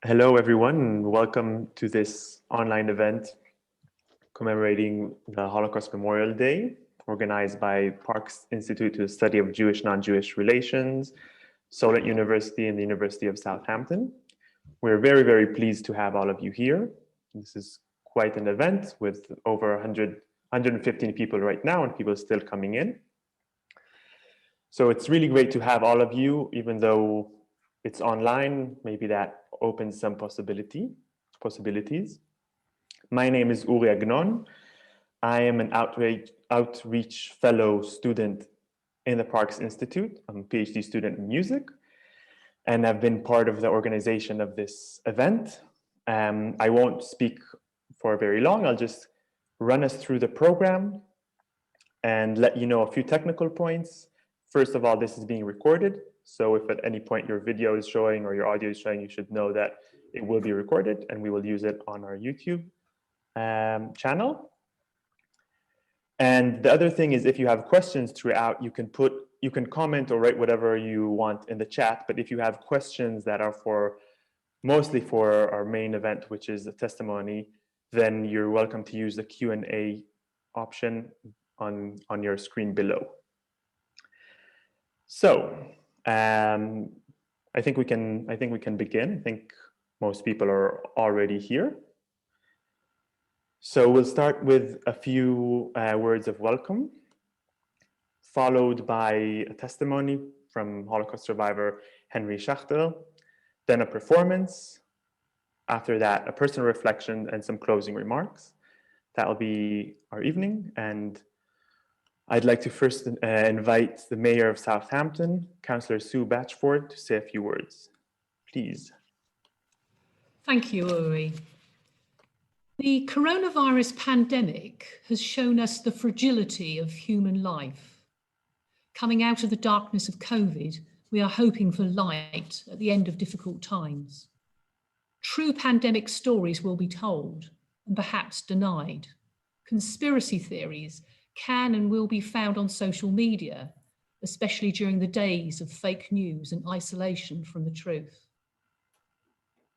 Hello, everyone, and welcome to this online event commemorating the Holocaust Memorial Day, organized by Parks Institute to the Study of Jewish Non-Jewish Relations, Solent University, and the University of Southampton. We're very, very pleased to have all of you here. This is quite an event with over 115 people right now and people still coming in. So it's really great to have all of you, even though it's online, maybe that opens some possibilities. My name is Uri Agnon. I am an outreach fellow student in the Parks Institute. I'm a PhD student in music, and I've been part of the organization of this event. I won't speak for very long. I'll just run us through the program and let you know a few technical points. First of all, this is being recorded. So if at any point your video is showing or your audio is showing, you should know that it will be recorded and we will use it on our YouTube channel. And the other thing is, if you have questions throughout, you can comment or write whatever you want in the chat. But if you have questions that are mostly for our main event, which is the testimony, then you're welcome to use the Q&A option on your screen below. So I think we can begin. I think most people are already here. So we'll start with a few words of welcome, followed by a testimony from Holocaust survivor Henry Schachter, then a performance. After that, a personal reflection and some closing remarks. That will be our evening. And I'd like to first invite the Mayor of Southampton, Councillor Sue Blatchford, to say a few words. Please. Thank you, Uri. The coronavirus pandemic has shown us the fragility of human life. Coming out of the darkness of COVID, we are hoping for light at the end of difficult times. True pandemic stories will be told and perhaps denied. Conspiracy theories can and will be found on social media, especially during the days of fake news and isolation from the truth.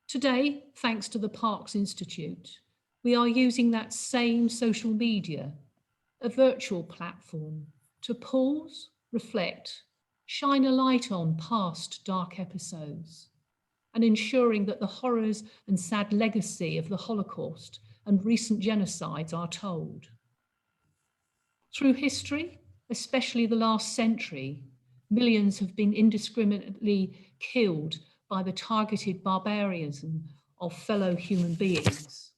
Today, thanks to the Parks Institute, we are using that same social media, a virtual platform, to pause, reflect, shine a light on past dark episodes, and ensuring that the horrors and sad legacy of the Holocaust and recent genocides are told. Through history, especially the last century, millions have been indiscriminately killed by the targeted barbarism of fellow human beings.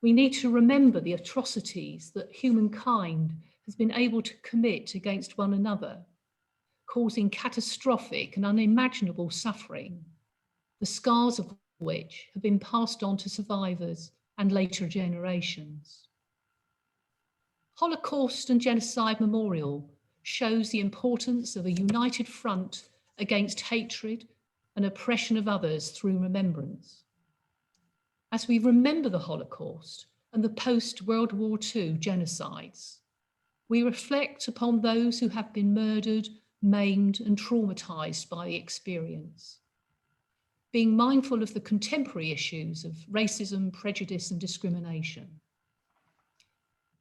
We need to remember the atrocities that humankind has been able to commit against one another, causing catastrophic and unimaginable suffering, the scars of which have been passed on to survivors and later generations. Holocaust and Genocide Memorial shows the importance of a united front against hatred and oppression of others through remembrance. As we remember the Holocaust and the post-World War II genocides, we reflect upon those who have been murdered, maimed, and traumatized by the experience. Being mindful of the contemporary issues of racism, prejudice, and discrimination.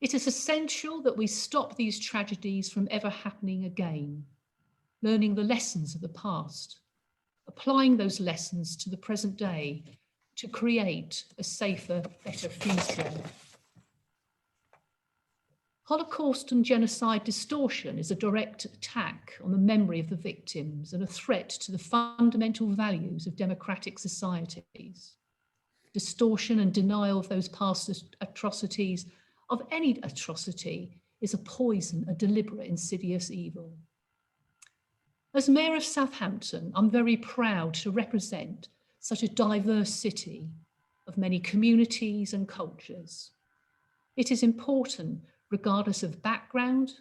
It is essential that we stop these tragedies from ever happening again, learning the lessons of the past, applying those lessons to the present day to create a safer, better future. Holocaust and genocide distortion is a direct attack on the memory of the victims and a threat to the fundamental values of democratic societies. Distortion and denial of those past atrocities, of any atrocity, is a poison, a deliberate, insidious evil. As Mayor of Southampton, I'm very proud to represent such a diverse city of many communities and cultures. It is important, regardless of background,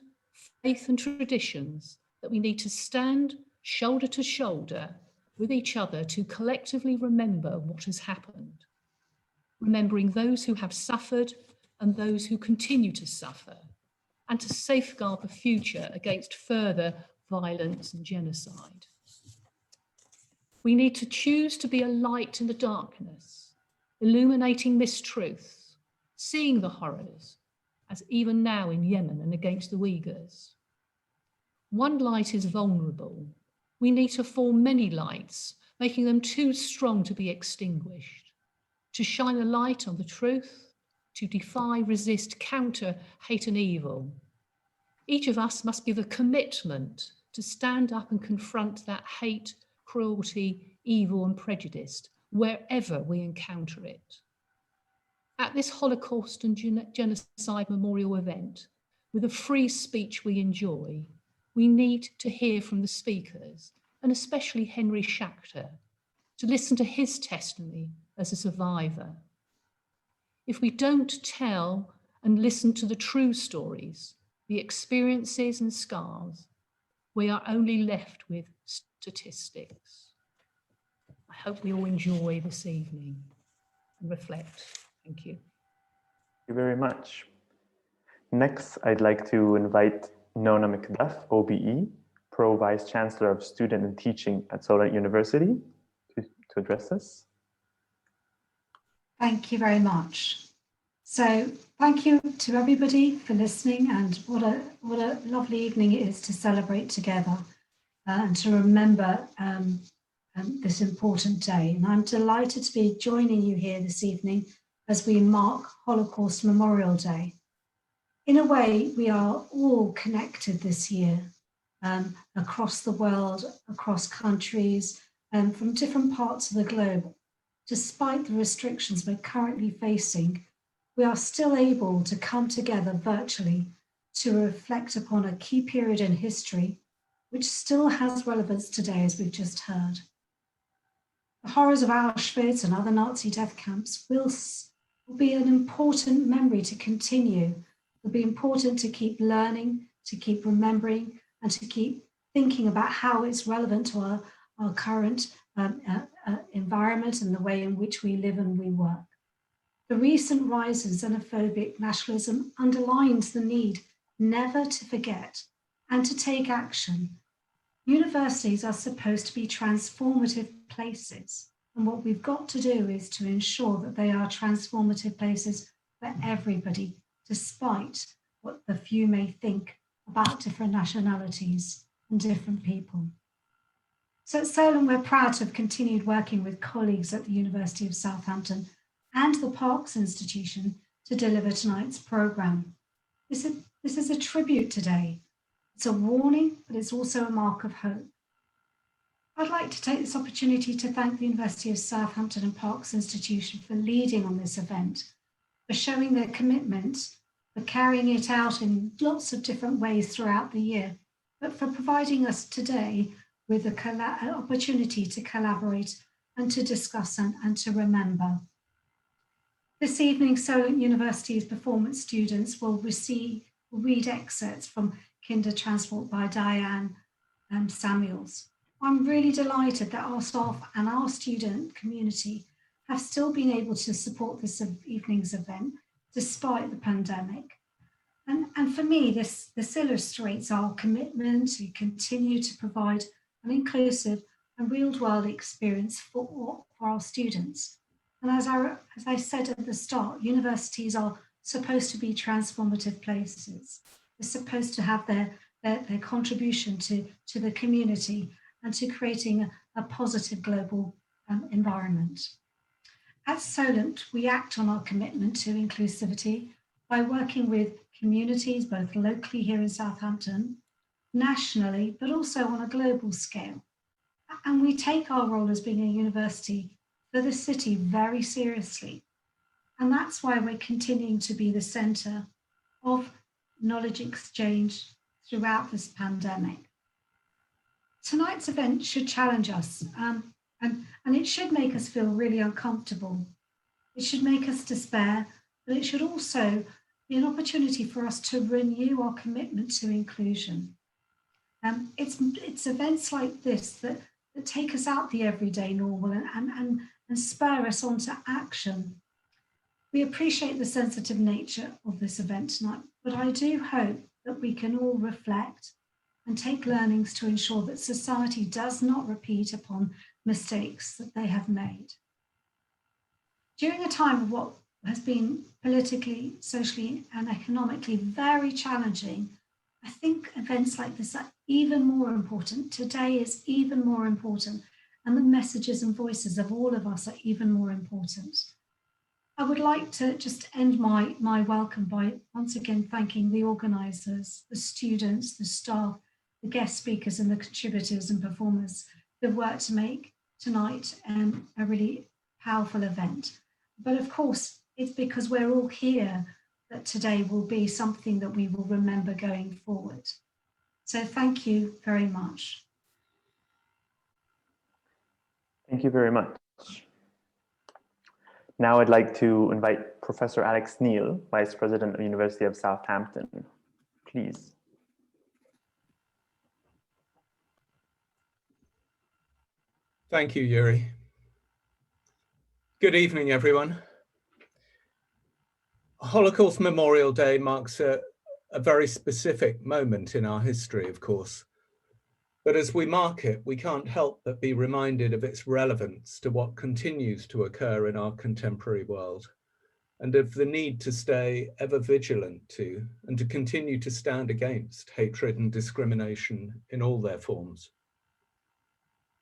faith and traditions, that we need to stand shoulder to shoulder with each other to collectively remember what has happened, remembering those who have suffered and those who continue to suffer, and to safeguard the future against further violence and genocide. We need to choose to be a light in the darkness, illuminating mistruths, seeing the horrors, as even now in Yemen and against the Uyghurs. One light is vulnerable. We need to form many lights, making them too strong to be extinguished, to shine a light on the truth, to defy, resist, counter hate and evil. Each of us must give a commitment to stand up and confront that hate, cruelty, evil and prejudice wherever we encounter it. At this Holocaust and Genocide memorial event, with the free speech we enjoy, we need to hear from the speakers, and especially Henry Schachter, to listen to his testimony as a survivor. If we don't tell and listen to the true stories, the experiences and scars, we are only left with statistics. I hope we all enjoy this evening and reflect. Thank you. Thank you very much. Next, I'd like to invite Nona McDuff, OBE, Pro Vice-Chancellor of Student and Teaching at Solent University, to address us. Thank you very much. So thank you to everybody for listening, and what a lovely evening it is to celebrate together and to remember this important day. And I'm delighted to be joining you here this evening as we mark Holocaust Memorial Day. In a way, we are all connected this year across the world, across countries, and from different parts of the globe. Despite the restrictions we're currently facing, we are still able to come together virtually to reflect upon a key period in history, which still has relevance today, as we've just heard. The horrors of Auschwitz and other Nazi death camps will be an important memory to continue. It will be important to keep learning, to keep remembering, and to keep thinking about how it's relevant to our current environment and the way in which we live and we work. The recent rise in xenophobic nationalism underlines the need never to forget and to take action. Universities are supposed to be transformative places, and what we've got to do is to ensure that they are transformative places for everybody, despite what the few may think about different nationalities and different people. So at Solent, we're proud to have continued working with colleagues at the University of Southampton and the Parks Institution to deliver tonight's programme. This is a tribute today. It's a warning, but it's also a mark of hope. I'd like to take this opportunity to thank the University of Southampton and Parks Institution for leading on this event, for showing their commitment, for carrying it out in lots of different ways throughout the year, but for providing us today with an opportunity to collaborate and to discuss and to remember. This evening, Solent University's performance students will read excerpts from Kinder Transport by Diane Samuels. I'm really delighted that our staff and our student community have still been able to support this evening's event despite the pandemic. And for me, this illustrates our commitment to continue to provide an inclusive and real-world experience for our students. And as I said at the start, universities are supposed to be transformative places. They're supposed to have their contribution to the community and to creating a positive global environment. At Solent, we act on our commitment to inclusivity by working with communities, both locally here in Southampton, nationally, but also on a global scale. And we take our role as being a university for the city very seriously. And that's why we're continuing to be the centre of knowledge exchange throughout this pandemic. Tonight's event should challenge us and it should make us feel really uncomfortable. It should make us despair, but it should also be an opportunity for us to renew our commitment to inclusion. It's events like this that take us out the everyday normal and spur us on to action. We appreciate the sensitive nature of this event tonight, but I do hope that we can all reflect and take learnings to ensure that society does not repeat upon mistakes that they have made. During a time of what has been politically, socially, and economically very challenging, I think events like this are even more important. Today is even more important, and the messages and voices of all of us are even more important. I would like to just end my welcome by once again thanking the organisers, the students, the staff, the guest speakers and the contributors and performers who have worked to make tonight a really powerful event. But of course, it's because we're all here that today will be something that we will remember going forward. So thank you very much. Thank you very much. Now I'd like to invite Professor Alex Neill, Vice President of the University of Southampton. Please. Thank you, Yuri. Good evening, everyone. Holocaust Memorial Day marks a very specific moment in our history, of course. But as we mark it, we can't help but be reminded of its relevance to what continues to occur in our contemporary world, and of the need to stay ever vigilant to and to continue to stand against hatred and discrimination in all their forms.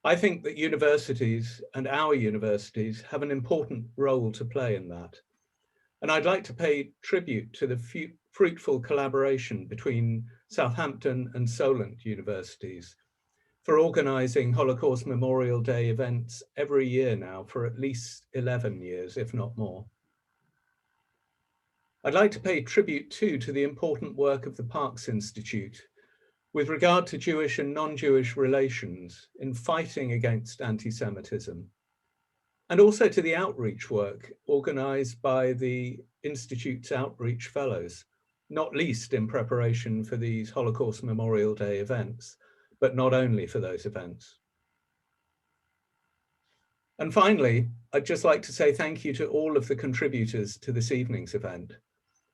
I think that universities and our universities have an important role to play in that. And I'd like to pay tribute to the fruitful collaboration between Southampton and Solent universities for organising Holocaust Memorial Day events every year now for at least 11 years, if not more. I'd like to pay tribute too to the important work of the Parks Institute with regard to Jewish and non-Jewish relations in fighting against anti-Semitism, and also to the outreach work organised by the Institute's Outreach Fellows, not least in preparation for these Holocaust Memorial Day events, but not only for those events. And finally, I'd just like to say thank you to all of the contributors to this evening's event.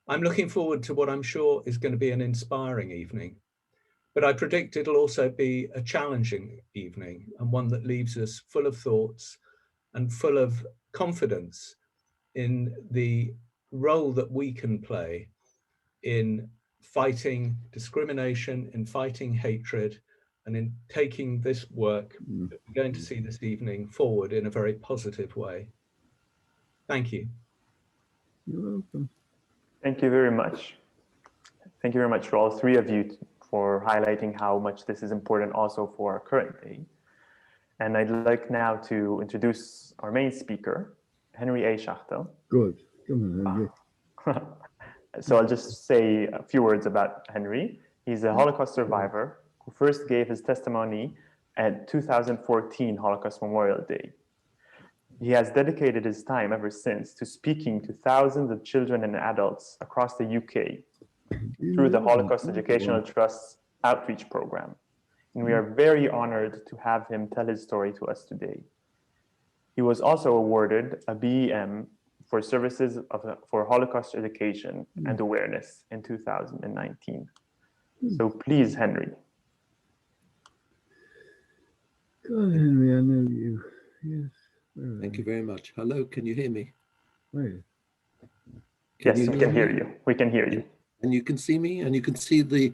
I'm looking forward to what I'm sure is going to be an inspiring evening, but I predict it'll also be a challenging evening and one that leaves us full of thoughts and full of confidence in the role that we can play in fighting discrimination, in fighting hatred, and in taking this work that we're going to see this evening forward in a very positive way. Thank you. You're welcome. Thank you very much. Thank you very much for all three of you for highlighting how much this is important also for our current day. And I'd like now to introduce our main speaker, Henry A. Schachter. Good. Come on, Henry. So I'll just say a few words about Henry. He's a Holocaust survivor who first gave his testimony at 2014 Holocaust Memorial Day. He has dedicated his time ever since to speaking to thousands of children and adults across the UK through the Holocaust Educational Trust's outreach program. And we are very honored to have him tell his story to us today. He was also awarded a BEM for services for Holocaust education and awareness in 2019. So please, Henry. Good, Henry, I know you. Yes. Thank you very much. Hello, can you hear me? Wait. Yes, we can hear you. We can hear you. And you can see me, and you can see the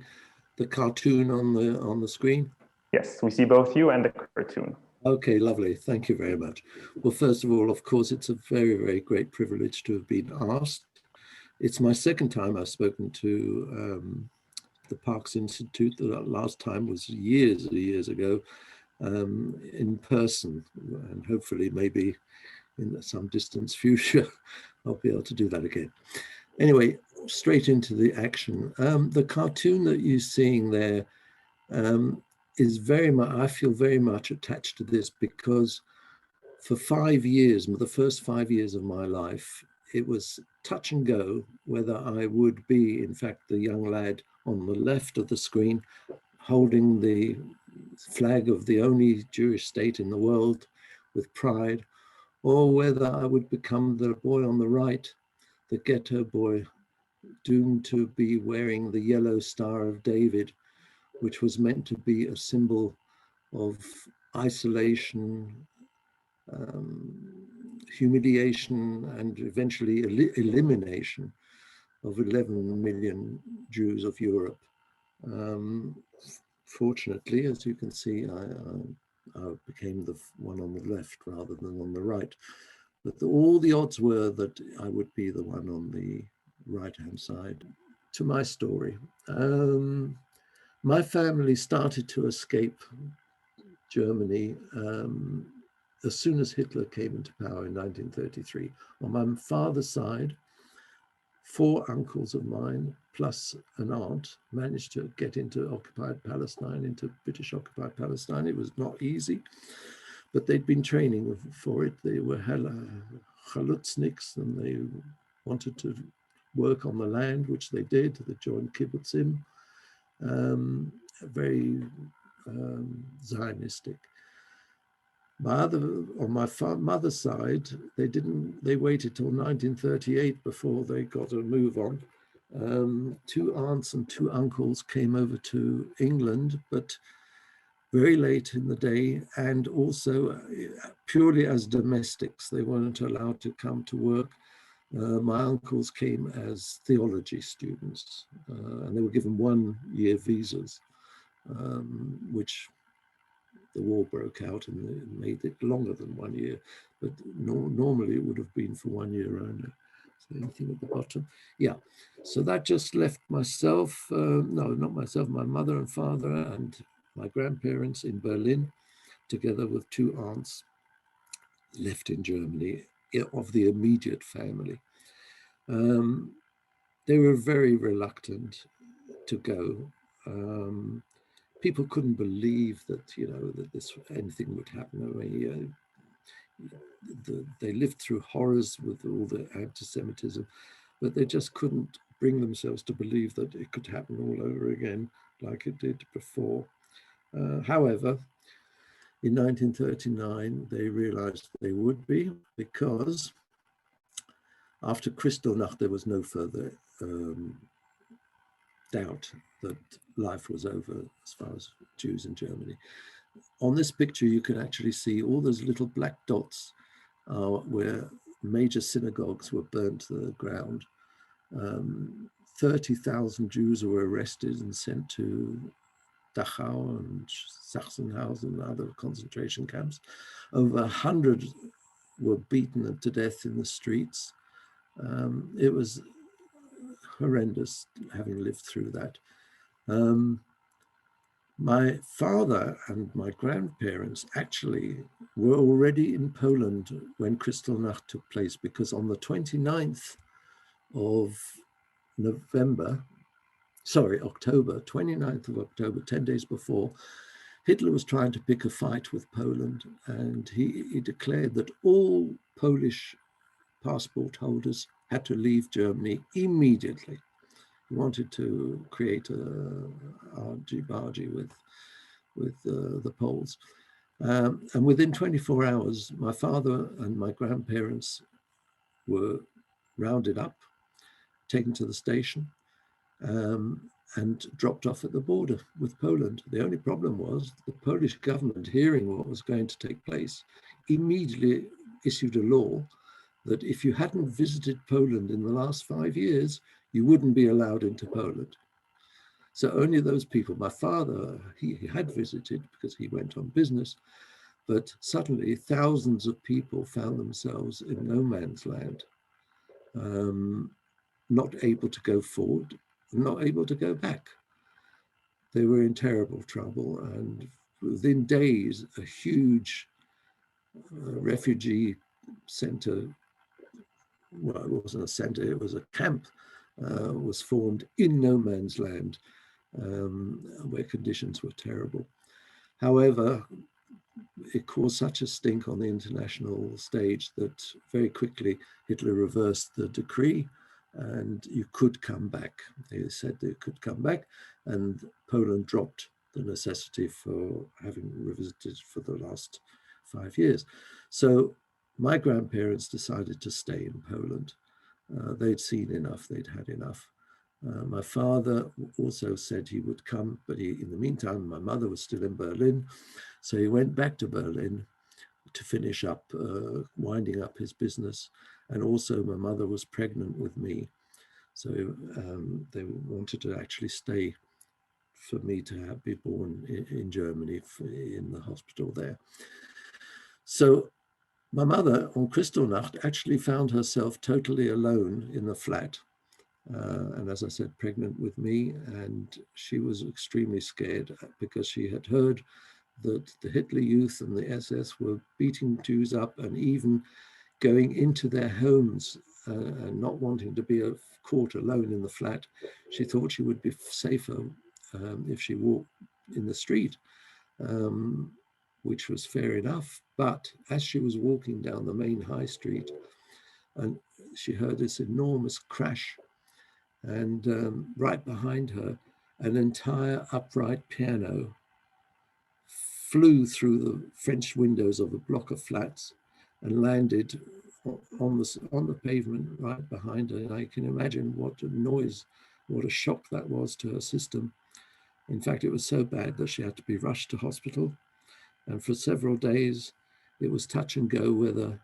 cartoon on the screen? Yes, we see both you and the cartoon. Okay, lovely. Thank you very much. Well, first of all, of course, it's a very, very great privilege to have been asked. It's my second time I've spoken to the Parks Institute. The last time was years ago in person, and hopefully maybe in some distant future, I'll be able to do that again. Anyway, straight into the action. The cartoon that you're seeing there is very much, I feel very much attached to this because for 5 years, the first 5 years of my life, it was touch and go whether I would be, in fact, the young lad on the left of the screen holding the flag of the only Jewish state in the world with pride, or whether I would become the boy on the right, the ghetto boy, doomed to be wearing the yellow Star of David, which was meant to be a symbol of isolation humiliation and eventually elimination of 11 million Jews of Europe. Fortunately, as you can see, I became the one on the left rather than on the right. But all the odds were that I would be the one on the right-hand side. To my story, my family started to escape Germany as soon as Hitler came into power in 1933. On my father's side, 4 uncles of mine plus an aunt managed to get into occupied Palestine, into British occupied Palestine. It was not easy, but they'd been training for it. They were chalutzniks, and they wanted to work on the land, which they did. They joined kibbutzim, very Zionistic. On my mother's side, they waited till 1938 before they got a move on. 2 aunts and 2 uncles came over to England, but very late in the day, and also purely as domestics. They weren't allowed to come to work. My uncles came as theology students, and they were given 1-year visas, which the war broke out and it made it longer than 1 year, but normally it would have been for 1 year only. So anything at the bottom? Yeah, so that just left myself, no, not myself, my mother and father and my grandparents in Berlin, together with 2 aunts left in Germany of the immediate family. They were very reluctant to go. People couldn't believe that, that anything would happen. I mean, they lived through horrors with all the anti-Semitism, but they just couldn't bring themselves to believe that it could happen all over again like it did before. However, in 1939, they realized they would be, because after Kristallnacht, there was no further doubt that life was over as far as Jews in Germany. On this picture, you can actually see all those little black dots where major synagogues were burnt to the ground. 30,000 Jews were arrested and sent to Dachau and Sachsenhausen and other concentration camps. Over 100 were beaten to death in the streets. It was horrendous having lived through that. My father and my grandparents actually were already in Poland when Kristallnacht took place, because on the 29th of October, 29th of October, 10 days before, Hitler was trying to pick a fight with Poland, and he declared that all Polish passport holders had to leave Germany immediately. He wanted to create a argy-bargy with the Poles. And within 24 hours, my father and my grandparents were rounded up, taken to the station, and dropped off at the border with Poland. The only problem was the Polish government, hearing what was going to take place, immediately issued a law that if you hadn't visited Poland in the last 5 years, you wouldn't be allowed into Poland. So only those people, my father, he had visited because he went on business, but suddenly thousands of people found themselves in no man's land, not able to go forward, not able to go back. They were in terrible trouble, and within days, a huge refugee center, well, it wasn't a center, it was a camp, was formed in no man's land, where conditions were terrible. However, it caused such a stink on the international stage that very quickly Hitler reversed the decree and you could come back. They said they could come back, and Poland dropped the necessity for having revisited for the last 5 years. So my grandparents decided to stay in Poland. They'd seen enough, they'd had enough. My father also said he would come, but in the meantime, my mother was still in Berlin. So he went back to Berlin to finish up, winding up his business. And also my mother was pregnant with me. So they wanted to actually stay for me to be born in Germany, in the hospital there. So my mother on Kristallnacht actually found herself totally alone in the flat. And as I said, pregnant with me, and she was extremely scared because she had heard that the Hitler Youth and the SS were beating Jews up and even going into their homes and not wanting to be caught alone in the flat. She thought she would be safer if she walked in the street, which was fair enough. But as she was walking down the main high street, and she heard this enormous crash, and right behind her, an entire upright piano flew through the French windows of a block of flats and landed on the pavement right behind her. And I can imagine what a noise, what a shock that was to her system. In fact, it was so bad that she had to be rushed to hospital. And for several days, it was touch and go whether,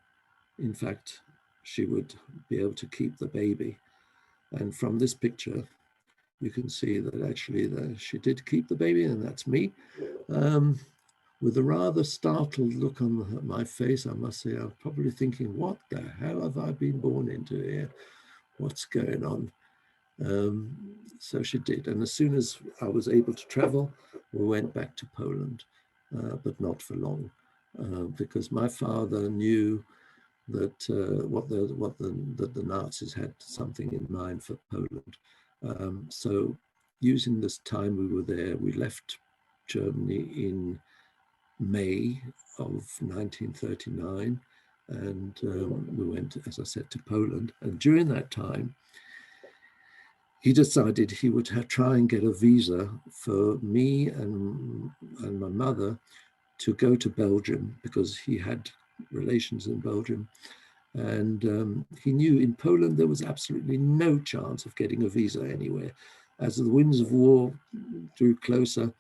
in fact, she would be able to keep the baby. And from this picture, you can see that actually she did keep the baby, and that's me. With a rather startled look on my face, I must say, I'm probably thinking, what the hell have I been born into here? What's going on? So she did. And as soon as I was able to travel, we went back to Poland, but not for long, because my father knew that that the Nazis had something in mind for Poland. So using this time we were there, we left Germany in May of 1939, and we went, as I said, to Poland. And during that time, he decided he would try and get a visa for me and my mother to go to Belgium, because he had relations in Belgium. And he knew in Poland there was absolutely no chance of getting a visa anywhere. As the winds of war drew closer,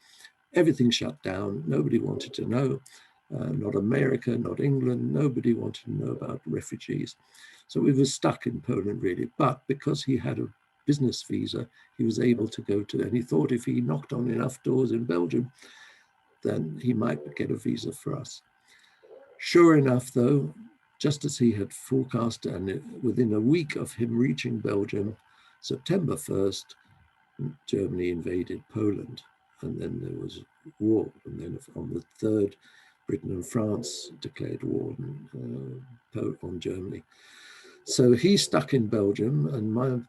everything shut down. Nobody wanted to know, not America, not England. Nobody wanted to know about refugees. So we were stuck in Poland, really. But because he had a business visa, he was able to go to, and he thought if he knocked on enough doors in Belgium, then he might get a visa for us. Sure enough, though, just as he had forecast, and within a week of him reaching Belgium, September 1st, Germany invaded Poland. And then there was war. And then on the 3rd, Britain and France declared war on Germany. So he's stuck in Belgium, and my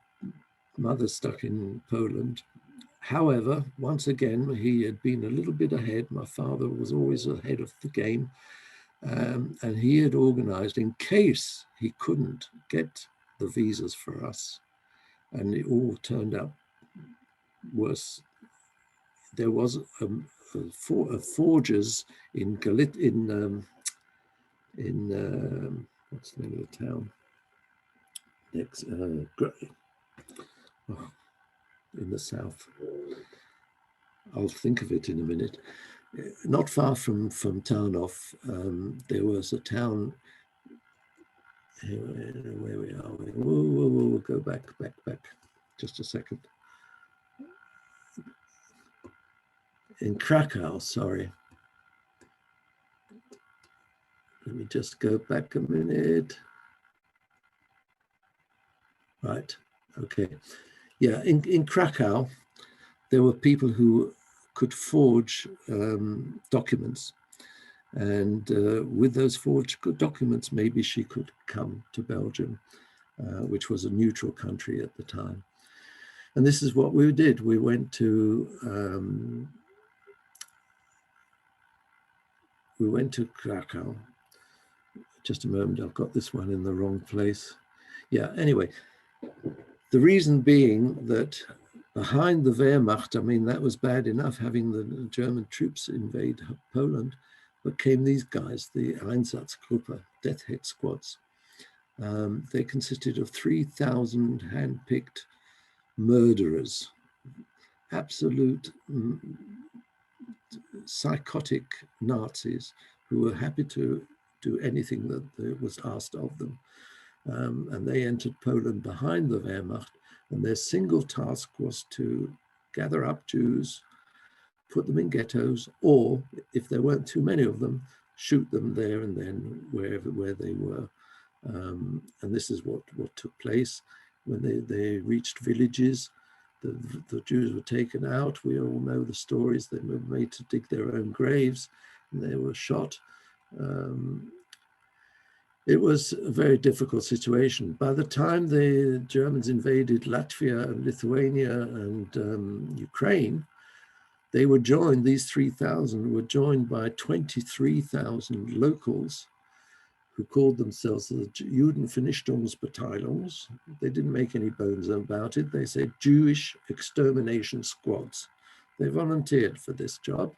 mother's stuck in Poland. However, once again, he had been a little bit ahead. My father was always ahead of the game. And he had organized, in case he couldn't get the visas for us, and it all turned out worse. There was a forgers in what's the name of the town? In the south. I'll think of it in a minute. Not far from Tarnów, there was a town. Where we are? We'll go back. Just a second. In Krakow, sorry. Let me just go back a minute. Right, okay. Yeah, in Krakow, there were people who could forge documents. And with those forged documents, maybe she could come to Belgium, which was a neutral country at the time. And this is what we did. We went to Krakow. Just a moment, I've got this one in the wrong place. Yeah, anyway, the reason being that behind the Wehrmacht, I mean, that was bad enough having the German troops invade Poland, but came these guys, the Einsatzgruppe, death hit squads. They consisted of 3,000 hand-picked murderers, absolute psychotic Nazis who were happy to do anything that was asked of them. And they entered Poland behind the Wehrmacht, and their single task was to gather up Jews, put them in ghettos, or if there weren't too many of them, shoot them there and then where they were. And this is what took place when they reached villages. The Jews were taken out. We all know the stories. They were made to dig their own graves, and they were shot. It was a very difficult situation. By the time the Germans invaded Latvia and Lithuania and Ukraine, they were joined, these 3,000 were joined by 23,000 locals who called themselves the Judenvernichtungsbataillons. They didn't make any bones about it. They said Jewish extermination squads. They volunteered for this job.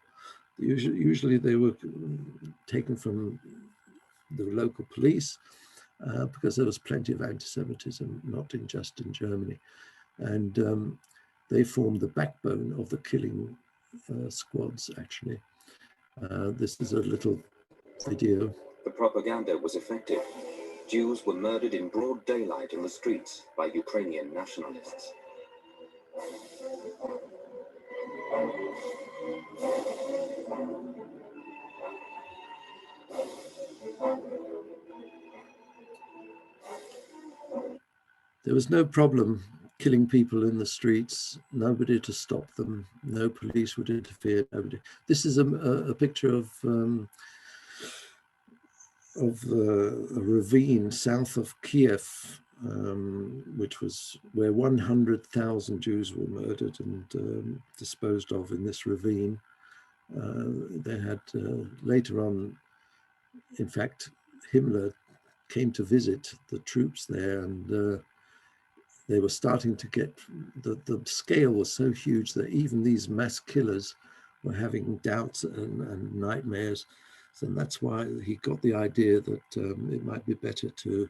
Usually they were taken from the local police because there was plenty of anti-Semitism, not just in Germany. And they formed the backbone of the killing squads, actually. This is a little video. The propaganda was effective. Jews were murdered in broad daylight in the streets by Ukrainian nationalists. There was no problem killing people in the streets, nobody to stop them, no police would interfere, nobody. This is a picture of a ravine south of Kiev, which was where 100,000 Jews were murdered and disposed of in this ravine. They had later on, in fact, Himmler came to visit the troops there, and they were starting to get, the scale was so huge that even these mass killers were having doubts and nightmares. So that's why he got the idea that it might be better to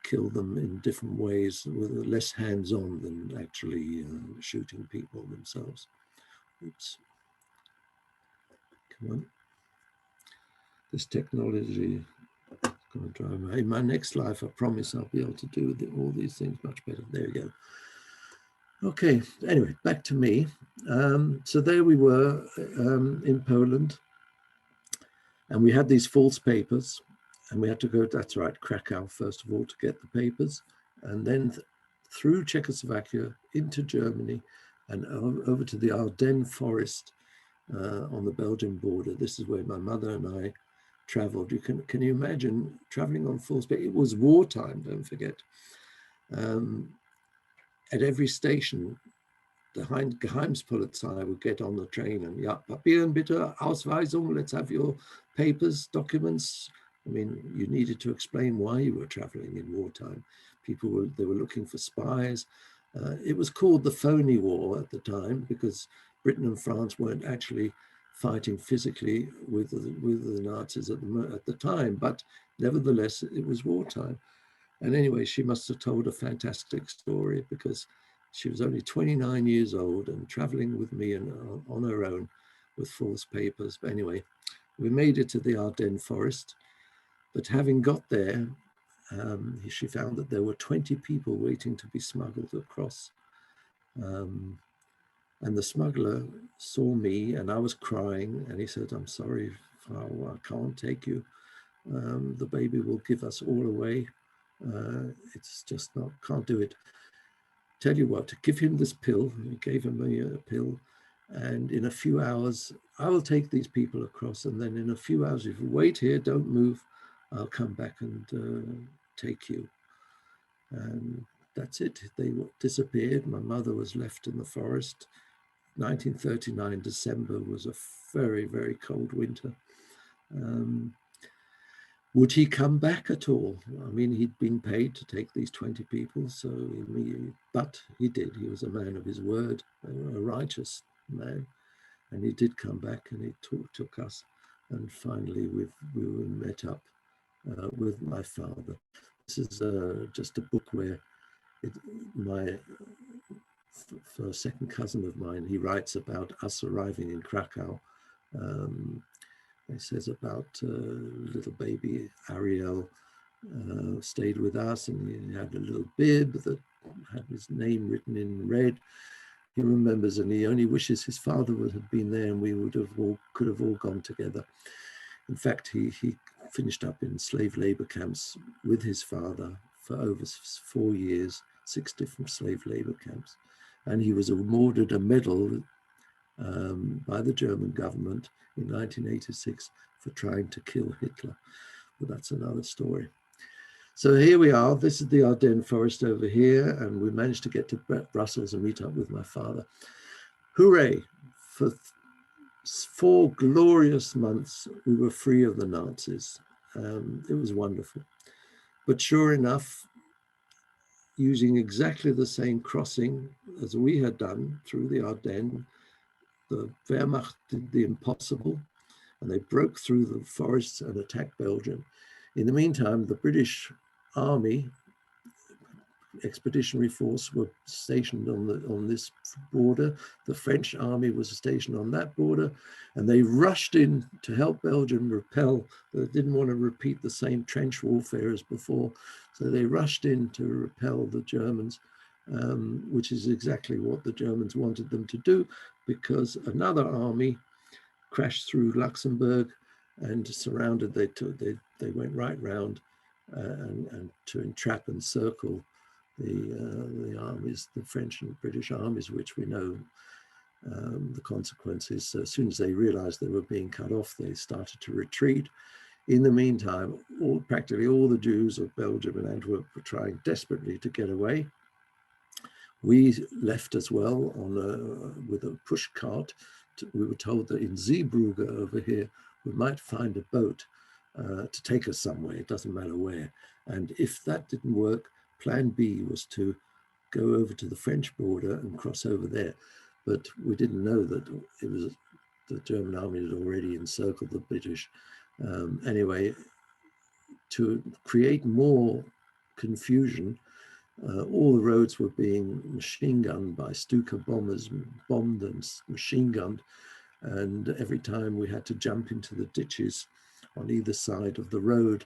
kill them in different ways, with less hands-on than actually shooting people themselves. Oops. Come on. This technology is going to drive me. In my next life, I promise I'll be able to do all these things much better. There we go. Okay, anyway, back to me. So there we were in Poland. And we had these false papers, and we had to go, that's right, Krakow, first of all, to get the papers, and then through Czechoslovakia into Germany and over to the Ardennes forest on the Belgian border. This is where my mother and I traveled. Can you imagine traveling on false papers? It was wartime, don't forget. At every station, the Geheimpolizei would get on the train and, ja, Papieren bitte, Ausweisung, let's have your papers, documents. I mean, you needed to explain why you were traveling in wartime. They were looking for spies. It was called the phony war at the time because Britain and France weren't actually fighting physically with the Nazis at the time, but nevertheless, it was wartime. And anyway, she must have told a fantastic story because she was only 29 years old and traveling with me and on her own with false papers. But anyway, we made it to the Ardennes forest, but having got there, she found that there were 20 people waiting to be smuggled across. And the smuggler saw me and I was crying and he said, I'm sorry, Frau, I can't take you. The baby will give us all away. It's just not, can't do it. Tell you what, give him this pill. He gave him a pill, and in a few hours, I will take these people across, and then in a few hours, if you wait here, don't move, I'll come back and take you. And that's it. They disappeared. My mother was left in the forest. 1939, December was a very, very cold winter. Would he come back at all? I mean, he'd been paid to take these 20 people, but he did. He was a man of his word, a righteous man, and he did come back and he took us. And finally, we were met up with my father. This is just a book where for a second cousin of mine, he writes about us arriving in Krakow. It says about little baby Ariel stayed with us, and he had a little bib that had his name written in red. He remembers, and he only wishes his father would have been there, and we could have all gone together. In fact, he finished up in slave labor camps with his father for over 4 years, 6 different slave labor camps, and he was awarded a medal by the German government in 1986 for trying to kill Hitler. But that's another story. So here we are. This is the Ardennes forest over here, and we managed to get to Brussels and meet up with my father. Hooray! For 4 glorious months, we were free of the Nazis. It was wonderful. But sure enough, using exactly the same crossing as we had done through the Ardennes, the Wehrmacht did the impossible, and they broke through the forests and attacked Belgium. In the meantime, the British Army expeditionary force were stationed on this border. The French army was stationed on that border, and they rushed in to help Belgium repel. They didn't want to repeat the same trench warfare as before, so they rushed in to repel the Germans, which is exactly what the Germans wanted them to do, because another army crashed through Luxembourg and surrounded. They went right round and to entrap and circle the armies, the French and British armies, which we know the consequences. So as soon as they realized they were being cut off, they started to retreat. In the meantime, practically all the Jews of Belgium and Antwerp were trying desperately to get away. We left as well with a push cart. We were told that in Zeebrugge over here, we might find a boat to take us somewhere, it doesn't matter where. And if that didn't work, plan B was to go over to the French border and cross over there. But we didn't know that it was the German army had already encircled the British. Anyway, to create more confusion, all the roads were being machine gunned by Stuka bombers, bombed and machine gunned. And every time we had to jump into the ditches on either side of the road.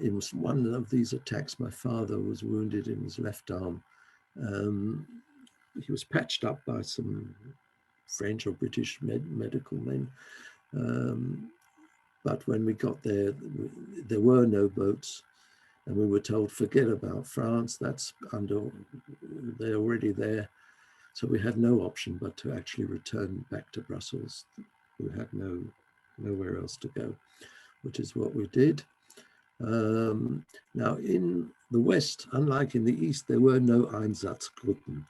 In one of these attacks, my father was wounded in his left arm. He was patched up by some French or British medical men. But when we got there, there were no boats. And we were told, forget about France, they're already there. So we had no option but to actually return back to Brussels. We had nowhere else to go, which is what we did. Now in the West, unlike in the East, there were no Einsatzgruppen.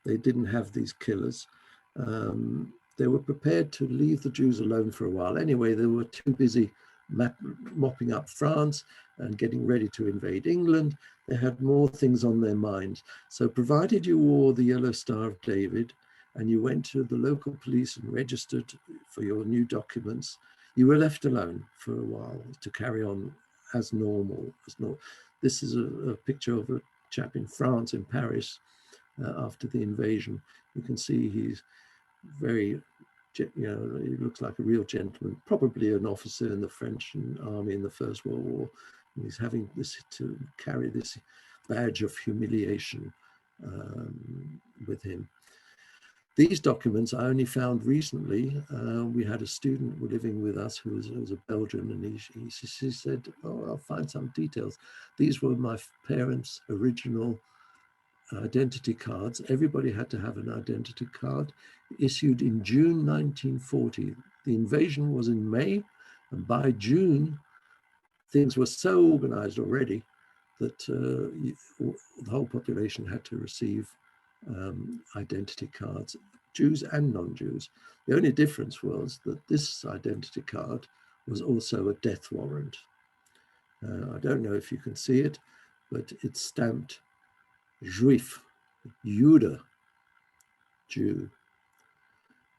They didn't have these killers. They were prepared to leave the Jews alone for a while. Anyway, they were too busy mopping up France and getting ready to invade England. They had more things on their minds. So provided you wore the Yellow Star of David and you went to the local police and registered for your new documents, you were left alone for a while to carry on as normal. This is a picture of a chap in France, in Paris, after the invasion. You can see he's very, he looks like a real gentleman, probably an officer in the French army in the First World War. And he's having to carry this badge of humiliation with him. These documents I only found recently. We had a student living with us who was a Belgian, and she said, oh, I'll find some details. These were my parents' original identity cards. Everybody had to have an identity card issued in June 1940. The invasion was in May, and by June, things were so organized already that the whole population had to receive identity cards, Jews and non-Jews. The only difference was that this identity card was also a death warrant. I don't know if you can see it, but it's stamped Juif, Jude, Jew.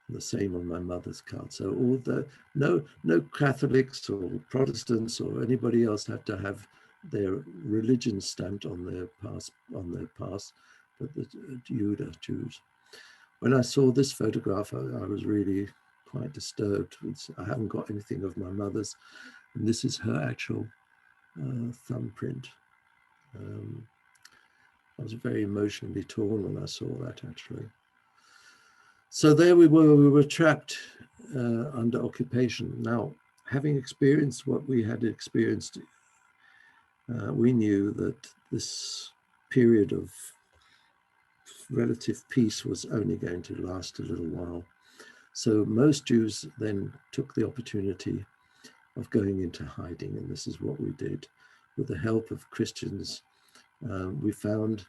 The same on my mother's card. So all no Catholics or Protestants or anybody else had to have their religion stamped on their pass, but the Judah, Jews. When I saw this photograph, I was really quite disturbed. I haven't got anything of my mother's, and this is her actual thumbprint. I was very emotionally torn when I saw that, actually. So there we were trapped under occupation. Now, having experienced what we had experienced, we knew that this period of relative peace was only going to last a little while. So most Jews then took the opportunity of going into hiding, and this is what we did. With the help of Christians, we found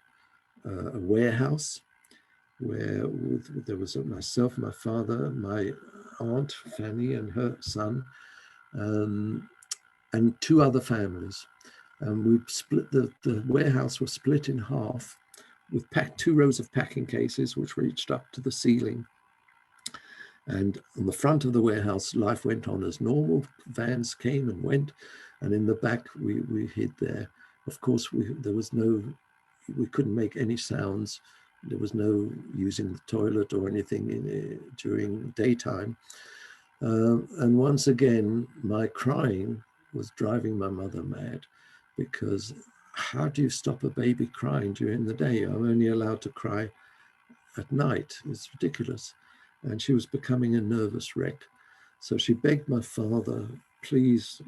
a warehouse where there was myself, my father, my aunt Fanny and her son, and two other families. And we split the warehouse was split in half with two rows of packing cases which reached up to the ceiling. And on the front of the warehouse, life went on as normal. Vans came and went, and in the back we hid there. Of course, we couldn't make any sounds. There was no using the toilet or anything during daytime. And once again, my crying was driving my mother mad, because how do you stop a baby crying during the day? I'm only allowed to cry at night. It's ridiculous. And she was becoming a nervous wreck. So she begged my father, please,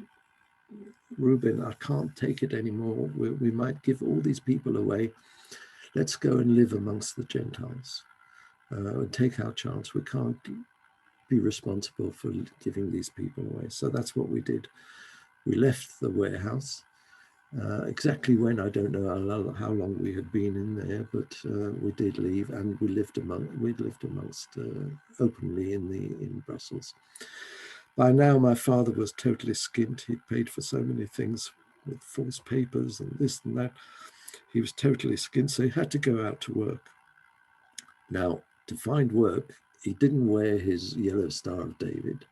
Reuben, I can't take it anymore. We might give all these people away. Let's go and live amongst the Gentiles and take our chance. We can't be responsible for giving these people away. So that's what we did. We left the warehouse. Exactly when, I don't know how long we had been in there, but we did leave, and we lived amongst openly in Brussels. By now, my father was totally skint. He'd paid for so many things with false papers and this and that. He was totally skint, so he had to go out to work. Now, to find work, he didn't wear his yellow Star of David,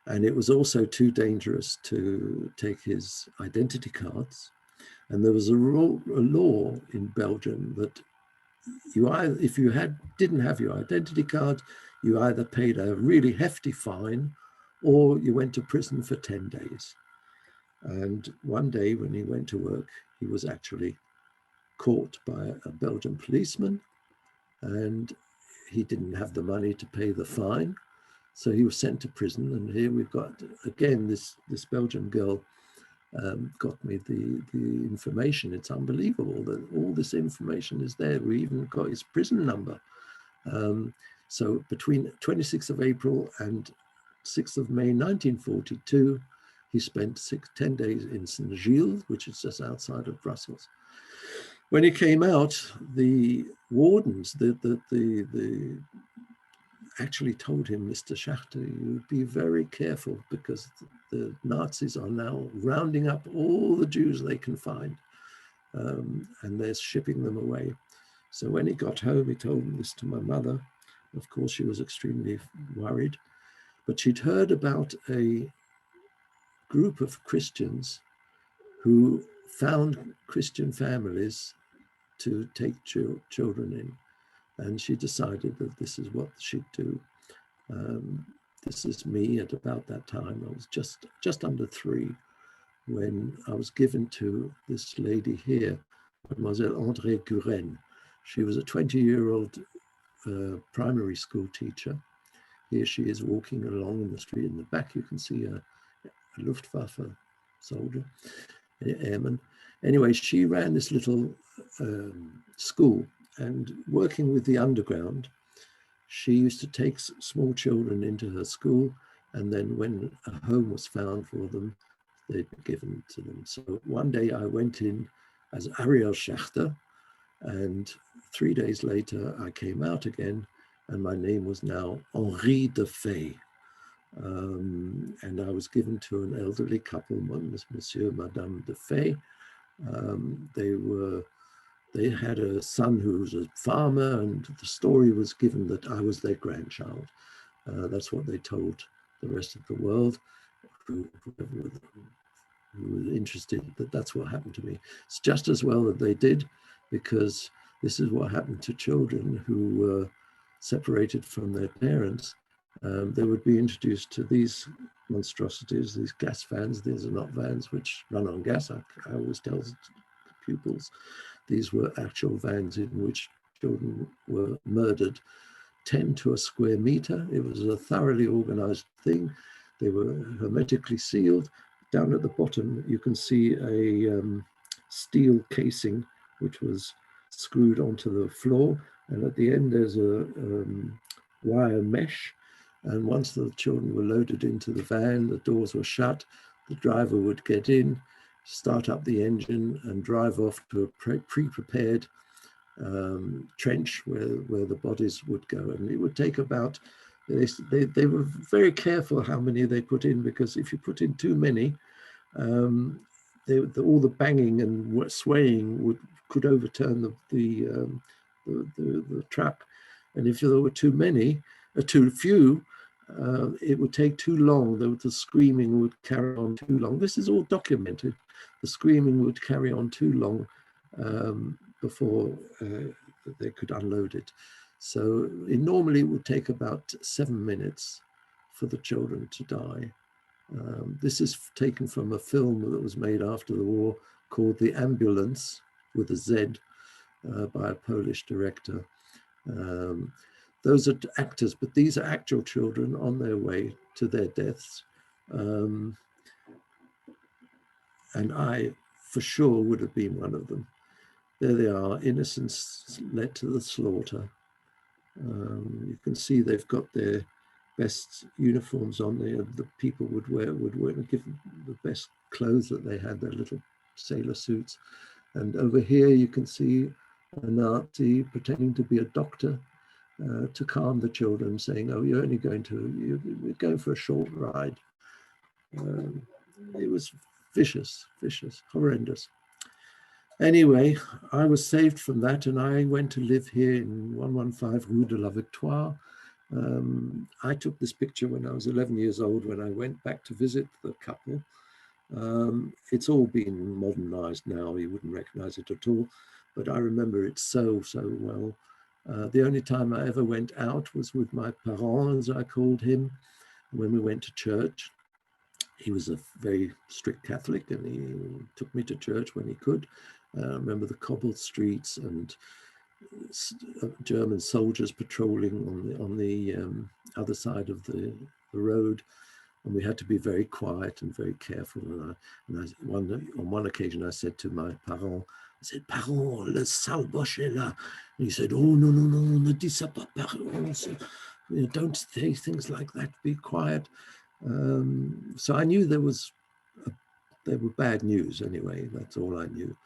and it was also too dangerous to take his identity cards. And there was a law in Belgium that if you didn't have your identity card, you either paid a really hefty fine or you went to prison for 10 days. And one day when he went to work, he was actually caught by a Belgian policeman, and he didn't have the money to pay the fine. So he was sent to prison. And here we've got, again, this Belgian girl got me the information. It's unbelievable that all this information is there. We even got his prison number. So between 26th of April and 6th of May 1942, he spent 10 days in St. Gilles, which is just outside of Brussels. When he came out, the wardens, actually told him, Mr. Schachter, you be very careful, because the Nazis are now rounding up all the Jews they can find, and they're shipping them away. So when he got home, he told this to my mother. Of course, she was extremely worried, but she'd heard about a group of Christians who found Christian families to take children in. And she decided that this is what she'd do. This is me at about that time. I was just under 3 when I was given to this lady here, Mademoiselle André Guren. She was a 20-year-old primary school teacher. Here she is walking along in the street. In the back, you can see a Luftwaffe soldier, airman. Anyway, she ran this little school, and working with the underground, she used to take small children into her school, and then when a home was found for them, they'd be given to them. So one day I went in as Ariel Schachter, and 3 days later I came out again, and my name was now Henri de Fay. And I was given to an elderly couple, Monsieur and Madame de Fay. They had a son who was a farmer, and the story was given that I was their grandchild. That's what they told the rest of the world who were interested, that's what happened to me. It's just as well that they did, because this is what happened to children who were separated from their parents they would be introduced to these monstrosities, these gas vans. These are not vans which run on gas. I always tell pupils these were actual vans in which children were murdered, 10 to a square meter. It was a thoroughly organized thing. They were hermetically sealed. Down at the bottom, you can see a steel casing which was screwed onto the floor. And at the end, there's a wire mesh. And once the children were loaded into the van, the doors were shut, the driver would get in, start up the engine and drive off to a pre-prepared trench where the bodies would go. And it would take about, they were very careful how many they put in, because if you put in too many, all the banging and swaying could overturn the trap. And if there were too many, too few, it would take too long. The screaming would carry on too long. This is all documented. The screaming would carry on too long before they could unload it. So normally it would take about 7 minutes for the children to die. This is taken from a film that was made after the war called The Ambulance, with a Z, by a Polish director. Those are actors, but these are actual children on their way to their deaths. And I, for sure, would have been one of them. There they are, innocents led to the slaughter. You can see they've got their best uniforms on there. The people would give them the best clothes that they had, their little sailor suits. And over here you can see a Nazi pretending to be a doctor to calm the children, saying, "Oh, you're only we're going for a short ride." It was vicious, horrendous. Anyway, I was saved from that, and I went to live here in 115 Rue de la Victoire. I took this picture when I was 11 years old, when I went back to visit the couple. It's all been modernized now, you wouldn't recognize it at all, but I remember it so well. The only time I ever went out was with my parent, as I called him, when we went to church. He was a very strict Catholic, and he took me to church when he could. I remember the cobbled streets and German soldiers patrolling on the other side of the road, and we had to be very quiet and very careful. And on one occasion, I said to my parent, I said, "Parent, le sale boche est là." And he said, "Oh, no, ne dis ça pas, parent. So, don't say things like that, be quiet." So I knew there were bad news anyway, that's all I knew.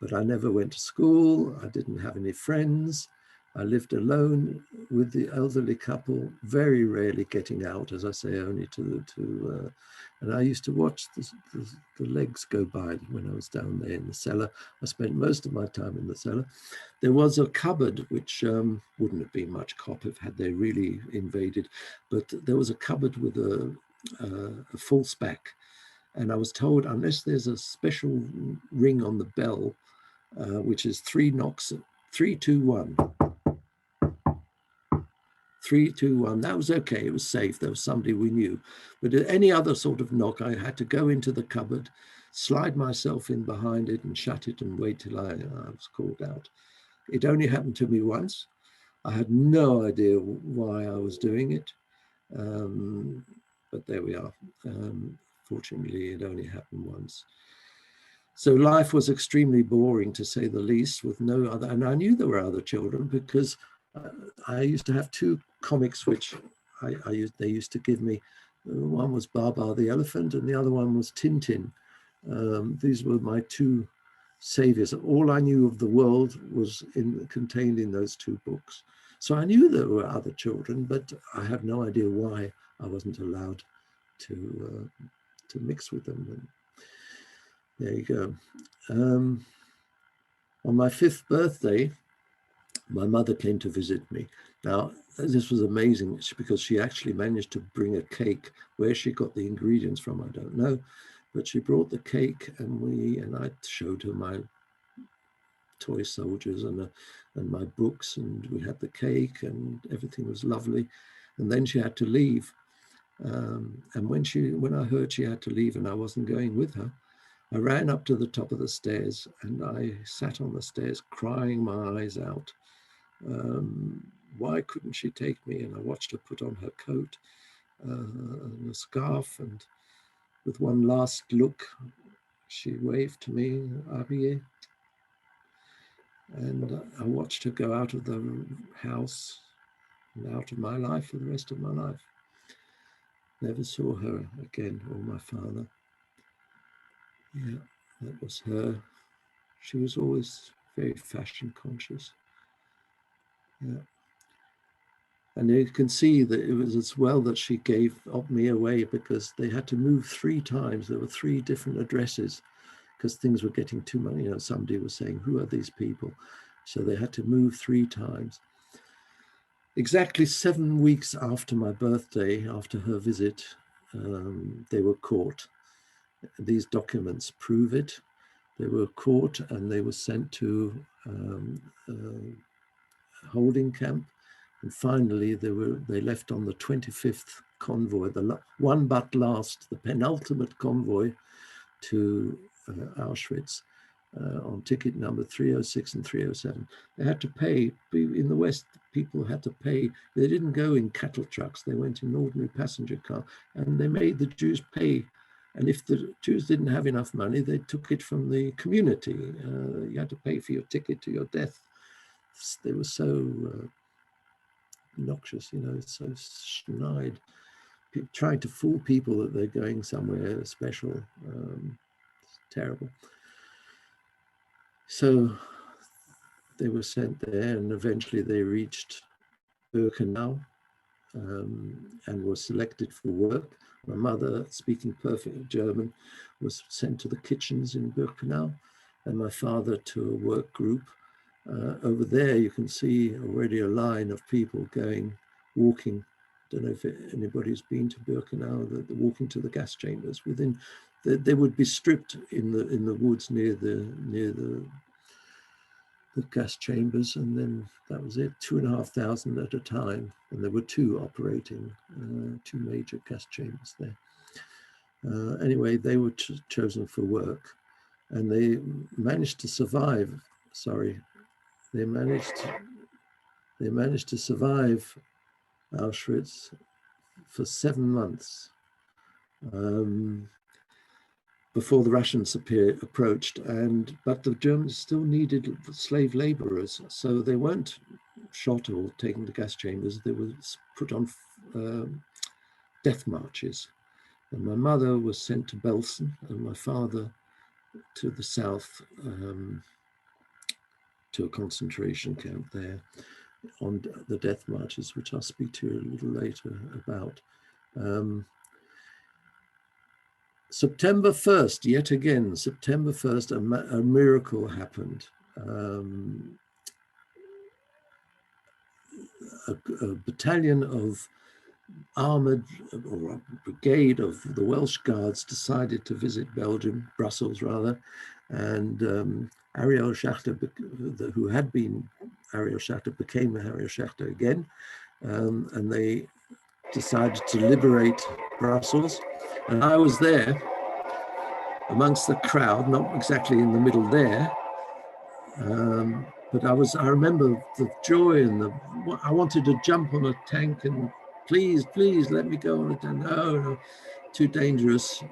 But I never went to school, I didn't have any friends. I lived alone with the elderly couple, very rarely getting out, as I say, only and I used to watch the legs go by when I was down there in the cellar. I spent most of my time in the cellar. There was a cupboard, which wouldn't have been much cop had they really invaded, but there was a cupboard with a false back. And I was told, unless there's a special ring on the bell, which is 3 knocks, 3, 2, 1. 3, 2, 1, that was okay, it was safe, there was somebody we knew. But at any other sort of knock, I had to go into the cupboard, slide myself in behind it and shut it and wait till I was called out. It only happened to me once. I had no idea why I was doing it, but there we are. Fortunately, it only happened once. So life was extremely boring, to say the least, with no other, and I knew there were other children because I used to have 2 comics which they used to give me. One was Baba the Elephant and the other one was Tintin. These were my 2 saviors. All I knew of the world was contained in those 2 books. So I knew there were other children, but I had no idea why I wasn't allowed to mix with them. And there you go. On my 5th birthday, my mother came to visit me. Now, this was amazing because she actually managed to bring a cake. Where she got the ingredients from, I don't know, but she brought the cake, and I showed her my toy soldiers and my books, and we had the cake and everything was lovely. and then she had to leave. And when I heard she had to leave and I wasn't going with her, I ran up to the top of the stairs and I sat on the stairs crying my eyes out. Why couldn't she take me? And I watched her put on her coat and a scarf, and with one last look, she waved to me, Abiye. And I watched her go out of the house and out of my life for the rest of my life. Never saw her again, or my father. Yeah, that was her. She was always very fashion conscious. Yeah. And you can see that it was as well that she gave me away, because they had to move 3 times. There were 3 different addresses because things were getting too much. You know, somebody was saying, who are these people? So they had to move 3 times. Exactly 7 weeks after my birthday, after her visit, they were caught. These documents prove it. They were caught and they were sent to a holding camp. And finally, they left on the 25th convoy, the one but last, the penultimate convoy to Auschwitz on ticket number 306 and 307. They had to pay. In the West, people had to pay. They didn't go in cattle trucks. They went in ordinary passenger car, and they made the Jews pay. And if the Jews didn't have enough money, they took it from the community. You had to pay for your ticket to your death. They were so obnoxious, you know, so snide, trying to fool people that they're going somewhere special. It's terrible. So they were sent there, and eventually they reached Birkenau and were selected for work. My mother, speaking perfect German, was sent to the kitchens in Birkenau, and my father to a work group. Over there, you can see already a line of people going, walking. Don't know if anybody's been to Birkenau. They're walking to the gas chambers. Within, they would be stripped in the woods near the gas chambers, and then that was it. 2,500 at a time, and there were 2 operating, 2 major gas chambers there. Anyway, they were chosen for work, and they managed to survive. Sorry. They managed to survive Auschwitz for 7 months before the Russians approached, but the Germans still needed slave laborers, so they weren't shot or taken to gas chambers. They were put on death marches, and my mother was sent to Belsen, and my father to the south. To a concentration camp there on the death marches, which I'll speak to you a little later about. September 1st, yet again, September 1st, a miracle happened. A battalion of armored, or a brigade of the Welsh Guards decided to visit Belgium, Brussels rather, and Ariel Schachter, who had been Ariel Schachter, became Ariel Schachter again, and they decided to liberate Brussels. And I was there amongst the crowd, not exactly in the middle there, but I remember the joy and I wanted to jump on a tank and please let me go on a tank. No, too dangerous.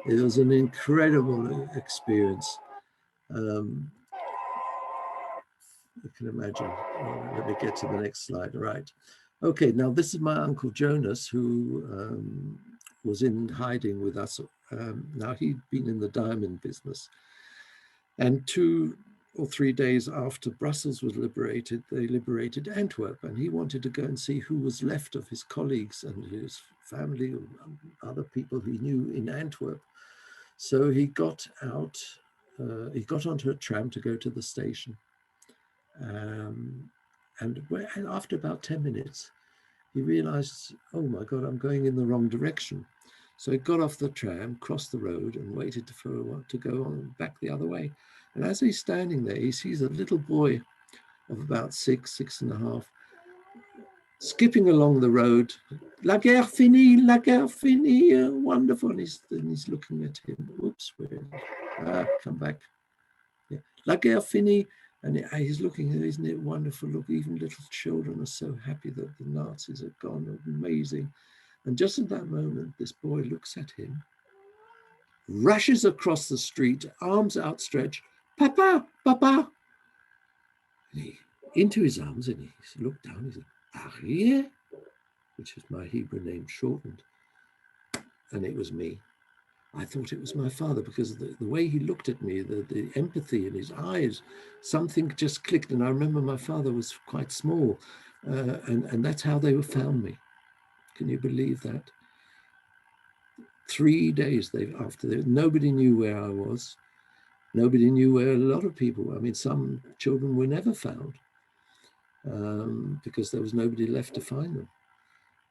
It was an incredible experience. You can imagine. Let me get to the next slide. Right. Okay, now this is my Uncle Jonas, who was in hiding with us. Now he'd been in the diamond business. And 2 or 3 days after Brussels was liberated, they liberated Antwerp, and he wanted to go and see who was left of his colleagues and his family, other people he knew in Antwerp. So he got out, he got onto a tram to go to the station. And after about 10 minutes, he realized, oh my God, I'm going in the wrong direction. So he got off the tram, crossed the road, and waited for a while to go on back the other way. And as he's standing there, he sees a little boy of about 6 and a half, skipping along the road. La guerre finie, wonderful. And he's looking at him. Oops, come back. Yeah. La guerre finie. And he's looking, isn't it wonderful? Look, even little children are so happy that the Nazis are gone. Amazing. And just at that moment, this boy looks at him, rushes across the street, arms outstretched, Papa, Papa. And he, into his arms, and he looked down, he said, Ariel, which is my Hebrew name shortened. And it was me. I thought it was my father because the way he looked at me, the empathy in his eyes, something just clicked. And I remember my father was quite small, and that's how they found me. Can you believe that? 3 days after nobody knew where I was. Nobody knew where a lot of people, I mean, some children were never found because there was nobody left to find them.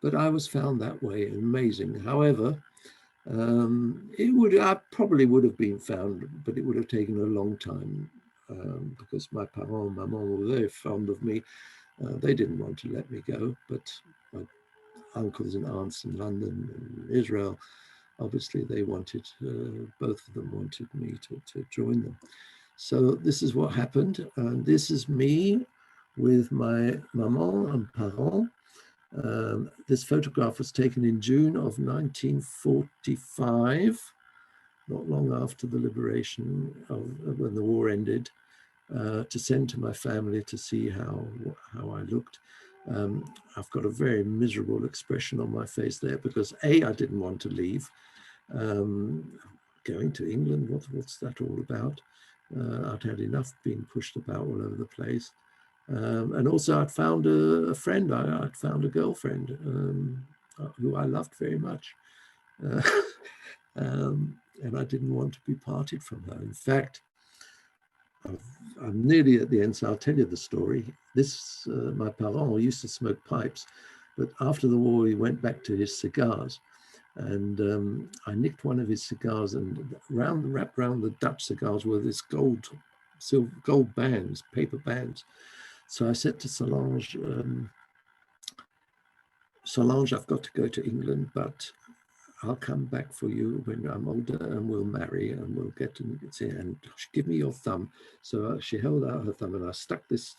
But I was found that way, amazing. However, I probably would have been found, but it would have taken a long time because my parents and maman were very fond of me. They didn't want to let me go, but my uncles and aunts in London and Israel, obviously they wanted, both of them wanted me to join them. So this is what happened. This is me with my maman and parents. This photograph was taken in June of 1945, not long after the liberation when the war ended, to send to my family to see how I looked. I've got a very miserable expression on my face there because I didn't want to leave. Going to England, what's that all about? I'd had enough being pushed about all over the place. And also I'd found a friend, I'd found a girlfriend who I loved very much. And I didn't want to be parted from her. In fact, I'm nearly at the end, so I'll tell you the story. My parent used to smoke pipes, but after the war, he went back to his cigars. And I nicked one of his cigars, and wrapped around the Dutch cigars were this gold bands, paper bands. So I said to Solange, Solange, I've got to go to England, but I'll come back for you when I'm older and we'll marry and we'll get to see, and give me your thumb. So she held out her thumb and I stuck this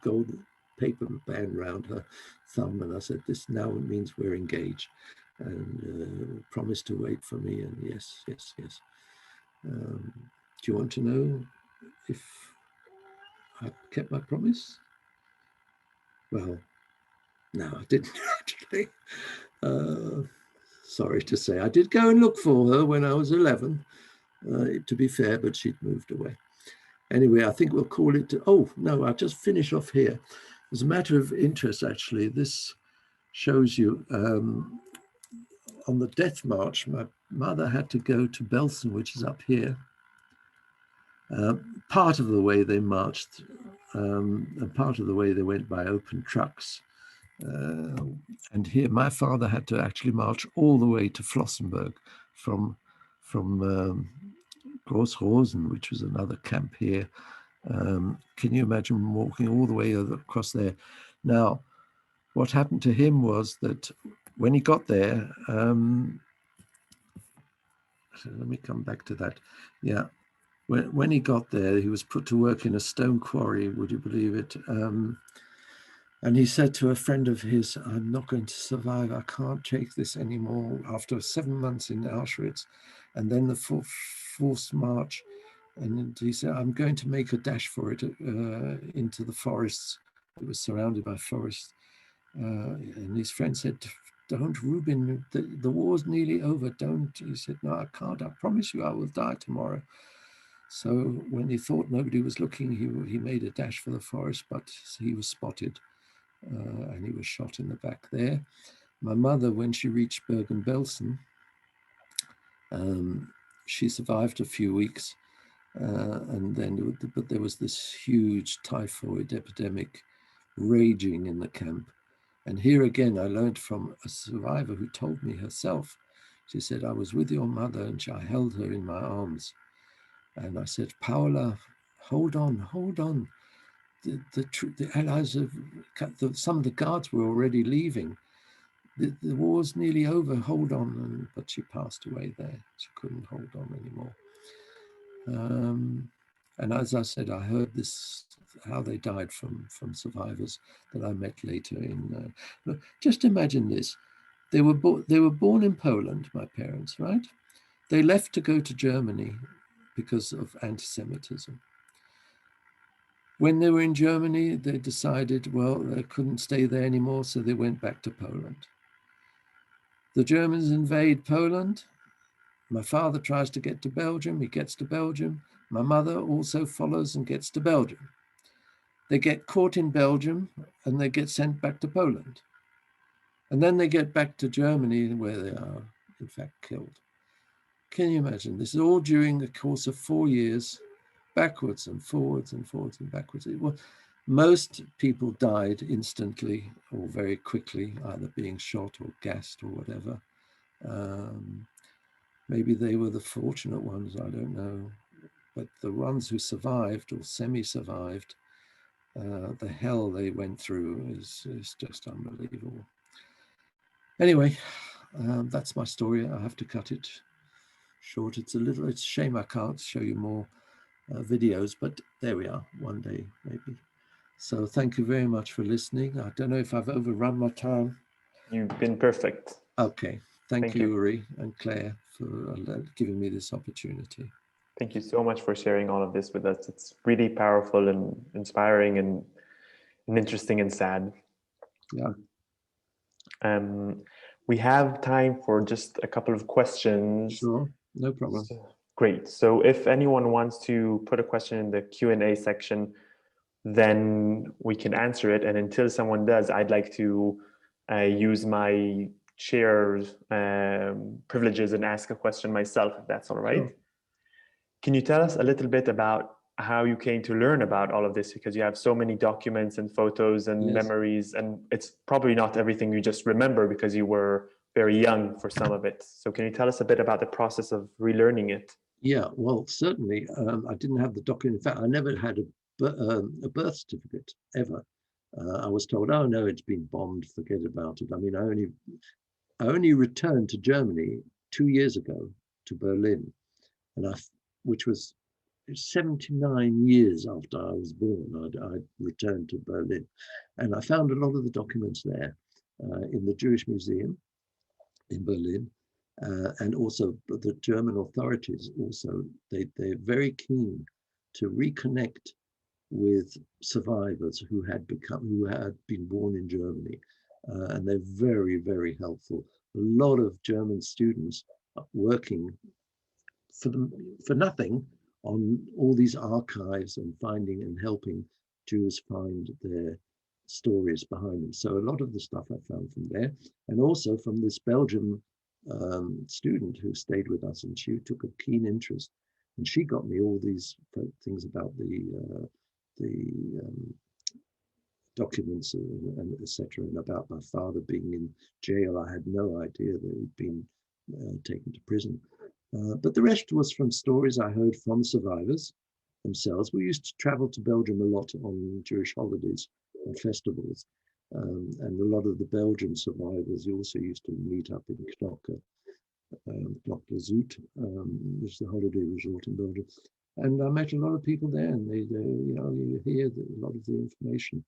gold paper band around her thumb and I said, this now means we're engaged, and promised to wait for me. And yes. Do you want to know if I kept my promise? Well, no, I didn't actually. Sorry to say, I did go and look for her when I was 11, to be fair, but she'd moved away. Anyway, I think we'll call it, oh, no, I'll just finish off here. As a matter of interest, actually, this shows you on the death march, my mother had to go to Belsen, which is up here. Part of the way they marched, and part of the way they went by open trucks. And here, my father had to actually march all the way to Flossenburg from Großrosen, which was another camp here. Can you imagine walking all the way across there? Now, what happened to him was that when he got there, so let me come back to that. Yeah, when he got there, he was put to work in a stone quarry, would you believe it? And he said to a friend of his, I'm not going to survive. I can't take this anymore. After 7 months in Auschwitz and then the forced march. And he said, I'm going to make a dash for it into the forests. It was surrounded by forests. And his friend said, don't, Reuben, the war's nearly over. Don't. He said, no, I can't. I promise you I will die tomorrow. So when he thought nobody was looking, he made a dash for the forest, but he was spotted. And he was shot in the back there. My mother, when she reached Bergen-Belsen, she survived a few weeks, but there was this huge typhoid epidemic raging in the camp. And here again, I learned from a survivor who told me herself. She said, I was with your mother and I held her in my arms. And I said, Paula, hold on. the Allies have some of the guards were already leaving. The war's nearly over. Hold on, but she passed away there. She couldn't hold on anymore. And as I said, I heard this how they died from survivors that I met later. Look, just imagine this: they were born in Poland, my parents, right? They left to go to Germany because of anti-Semitism. When they were in Germany, they decided, well, they couldn't stay there anymore, so they went back to Poland. The Germans invade Poland. My father tries to get to Belgium. He gets to Belgium. My mother also follows and gets to Belgium. They get caught in Belgium and they get sent back to Poland. And then they get back to Germany where they are, in fact, killed. Can you imagine? This is all during the course of 4 years, backwards and forwards and forwards and backwards. Most people died instantly or very quickly, either being shot or gassed or whatever. Maybe they were the fortunate ones, I don't know. But the ones who survived or semi-survived, the hell they went through is just unbelievable. Anyway, that's my story. I have to cut it short. It's a shame I can't show you more videos, but there we are, one day maybe. So thank you very much for listening. I don't know if I've overrun my time. You've been perfect. Okay. Thank you, Uri and Claire, for giving me this opportunity. Thank you so much for sharing all of this with us. It's really powerful and inspiring and interesting and sad. Yeah. We have time for just a couple of questions. Sure, no problem. Great. So if anyone wants to put a question in the Q&A section, then we can answer it. And until someone does, I'd like to use my chair's privileges and ask a question myself, if that's all right. Sure. Can you tell us a little bit about how you came to learn about all of this? Because you have so many documents and photos and memories, and it's probably not everything you just remember because you were very young for some of it. So can you tell us a bit about the process of relearning it? Yeah, well, certainly. I didn't have the document. In fact, I never had a birth certificate ever. I was told, oh no, it's been bombed, forget about it. I mean, I only returned to Germany 2 years ago to Berlin, which was 79 years after I was born. I returned to Berlin, and I found a lot of the documents there in the Jewish Museum in Berlin, and also the German authorities. Also, they're very keen to reconnect with survivors who had been born in Germany, and they're very, very helpful. A lot of German students are working for nothing on all these archives and finding and helping Jews find their stories behind them. So a lot of the stuff I found from there, and also from this Belgian student who stayed with us, and she took a keen interest, and she got me all these things about the documents and etc. and about my father being in jail. I had no idea that he'd been taken to prison. But the rest was from stories I heard from survivors themselves. We used to travel to Belgium a lot on Jewish holidays and festivals. And a lot of the Belgian survivors also used to meet up in Knokke, Zoet, which is the holiday resort in Belgium. And I met a lot of people there, and they you hear a lot of the information.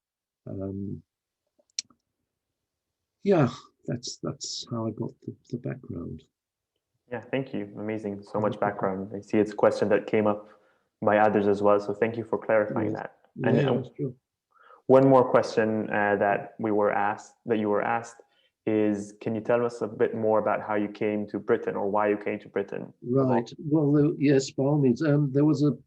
Yeah, that's how I got the background. Yeah, thank you. Amazing. So much background. I see it's a question that came up by others as well. So thank you for clarifying that. And that's true. One more question that you were asked is, can you tell us a bit more about how you came to Britain, or why you came to Britain? Right. Well, yes, by all means. There was a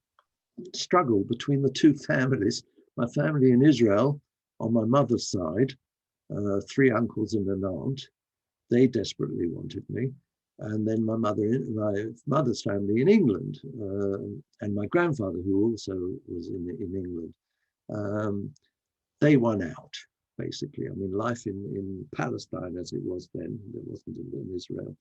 struggle between the two families. My family in Israel, on my mother's side, 3 uncles and an aunt, they desperately wanted me. And then my mother's family in England, and my grandfather, who also was in England, they won out, basically. I mean, life in Palestine, as it was then, there wasn't in Israel,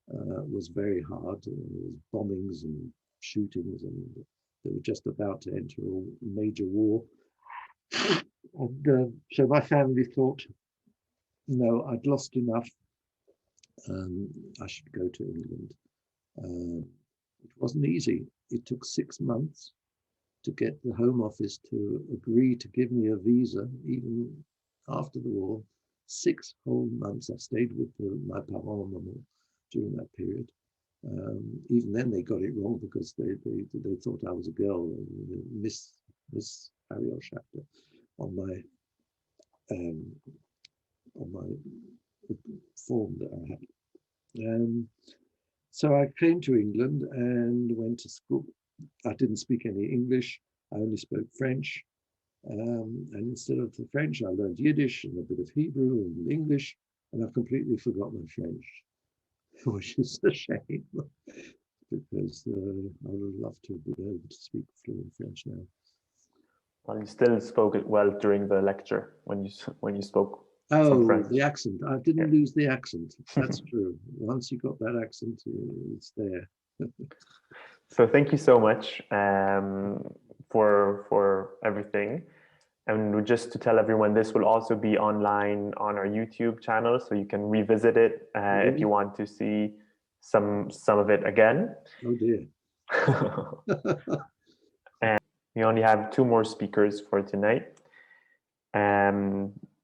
was very hard. There was bombings and shootings, and they were just about to enter a major war. And so my family thought, no, I'd lost enough. I should go to England. It wasn't easy. It took 6 months to get the Home Office to agree to give me a visa, even after the war. 6 whole months I stayed with my parents during that period. Even then they got it wrong because they thought I was a girl, Miss Ariel Schachter on my form that I had. So I came to England and went to school. I didn't speak any English. I only spoke French. And instead of the French, I learned Yiddish and a bit of Hebrew and English, and I completely forgot my French, which is a shame because I would love to be able to speak fluent French now. Well, you still spoke it well during the lecture when you spoke. Oh, the accent. I didn't lose the accent. That's true. Once you got that accent, it's there. So thank you so much for everything. And just to tell everyone, this will also be online on our YouTube channel, so you can revisit it if you want to see some of it again. Oh dear. And we only have 2 more speakers for tonight.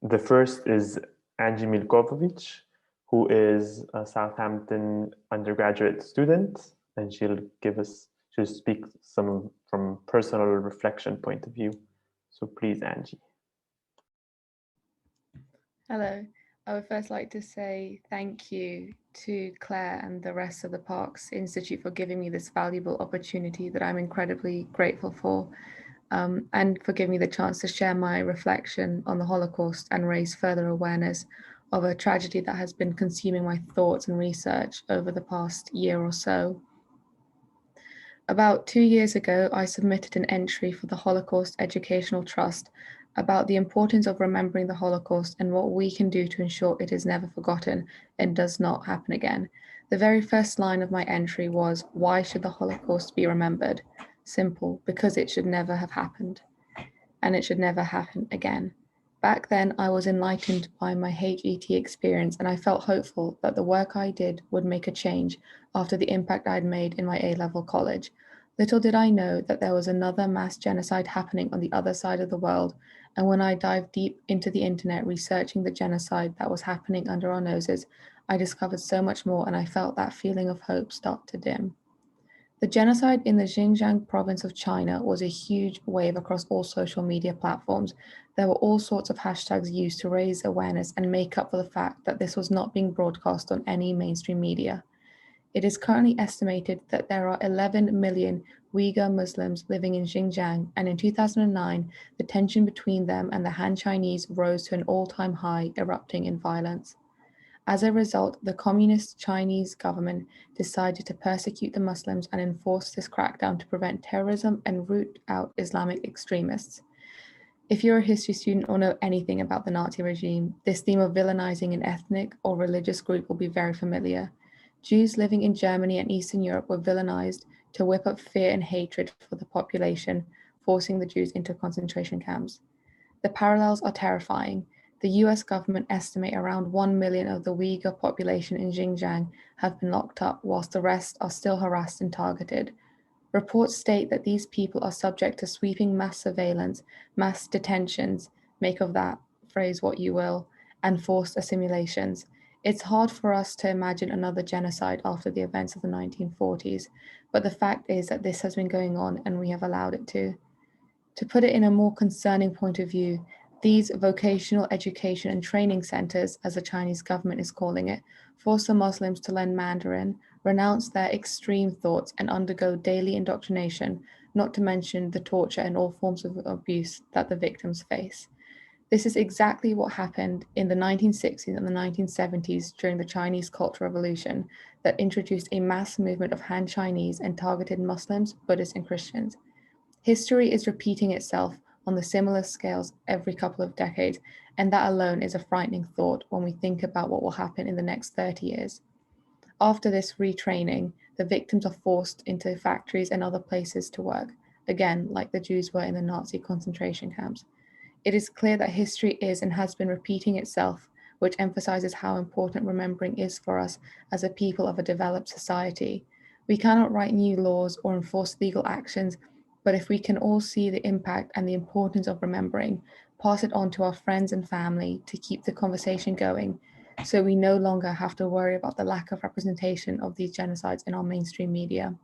The first is Angie Milkovic, who is a Southampton undergraduate student, and she'll speak some from personal reflection point of view. So please, Angie. Hello. I would first like to say thank you to Claire and the rest of the Parks Institute for giving me this valuable opportunity that I'm incredibly grateful for, and for giving me the chance to share my reflection on the Holocaust and raise further awareness of a tragedy that has been consuming my thoughts and research over the past year or so. About 2 years ago, I submitted an entry for the Holocaust Educational Trust about the importance of remembering the Holocaust and what we can do to ensure it is never forgotten and does not happen again. The very first line of my entry was, "Why should the Holocaust be remembered?" Simple, because it should never have happened, and it should never happen again. Back then, I was enlightened by my HET experience, and I felt hopeful that the work I did would make a change after the impact I'd made in my A-level college. Little did I know that there was another mass genocide happening on the other side of the world, and when I dived deep into the internet researching the genocide that was happening under our noses, I discovered so much more, and I felt that feeling of hope start to dim. The genocide in the Xinjiang province of China was a huge wave across all social media platforms. There were all sorts of hashtags used to raise awareness and make up for the fact that this was not being broadcast on any mainstream media. It is currently estimated that there are 11 million Uyghur Muslims living in Xinjiang, and in 2009, the tension between them and the Han Chinese rose to an all-time high, erupting in violence. As a result, the communist Chinese government decided to persecute the Muslims and enforce this crackdown to prevent terrorism and root out Islamic extremists. If you're a history student or know anything about the Nazi regime, this theme of villainizing an ethnic or religious group will be very familiar. Jews living in Germany and Eastern Europe were villainized to whip up fear and hatred for the population, forcing the Jews into concentration camps. The parallels are terrifying. The US government estimate around 1 million of the Uyghur population in Xinjiang have been locked up, whilst the rest are still harassed and targeted. Reports state that these people are subject to sweeping mass surveillance, mass detentions, make of that phrase what you will, and forced assimilations. It's hard for us to imagine another genocide after the events of the 1940s, but the fact is that this has been going on and we have allowed it to. To put it in a more concerning point of view, these vocational education and training centers, as the Chinese government is calling it, force the Muslims to learn Mandarin, renounce their extreme thoughts, and undergo daily indoctrination, not to mention the torture and all forms of abuse that the victims face. This is exactly what happened in the 1960s and the 1970s during the Chinese Cultural Revolution that introduced a mass movement of Han Chinese and targeted Muslims, Buddhists, and Christians. History is repeating itself on the similar scales every couple of decades, and that alone is a frightening thought when we think about what will happen in the next 30 years. After this retraining, the victims are forced into factories and other places to work, again, like the Jews were in the Nazi concentration camps. It is clear that history is and has been repeating itself, which emphasizes how important remembering is for us as a people of a developed society. We cannot write new laws or enforce legal actions, but if we can all see the impact and the importance of remembering, pass it on to our friends and family to keep the conversation going, so we no longer have to worry about the lack of representation of these genocides in our mainstream media.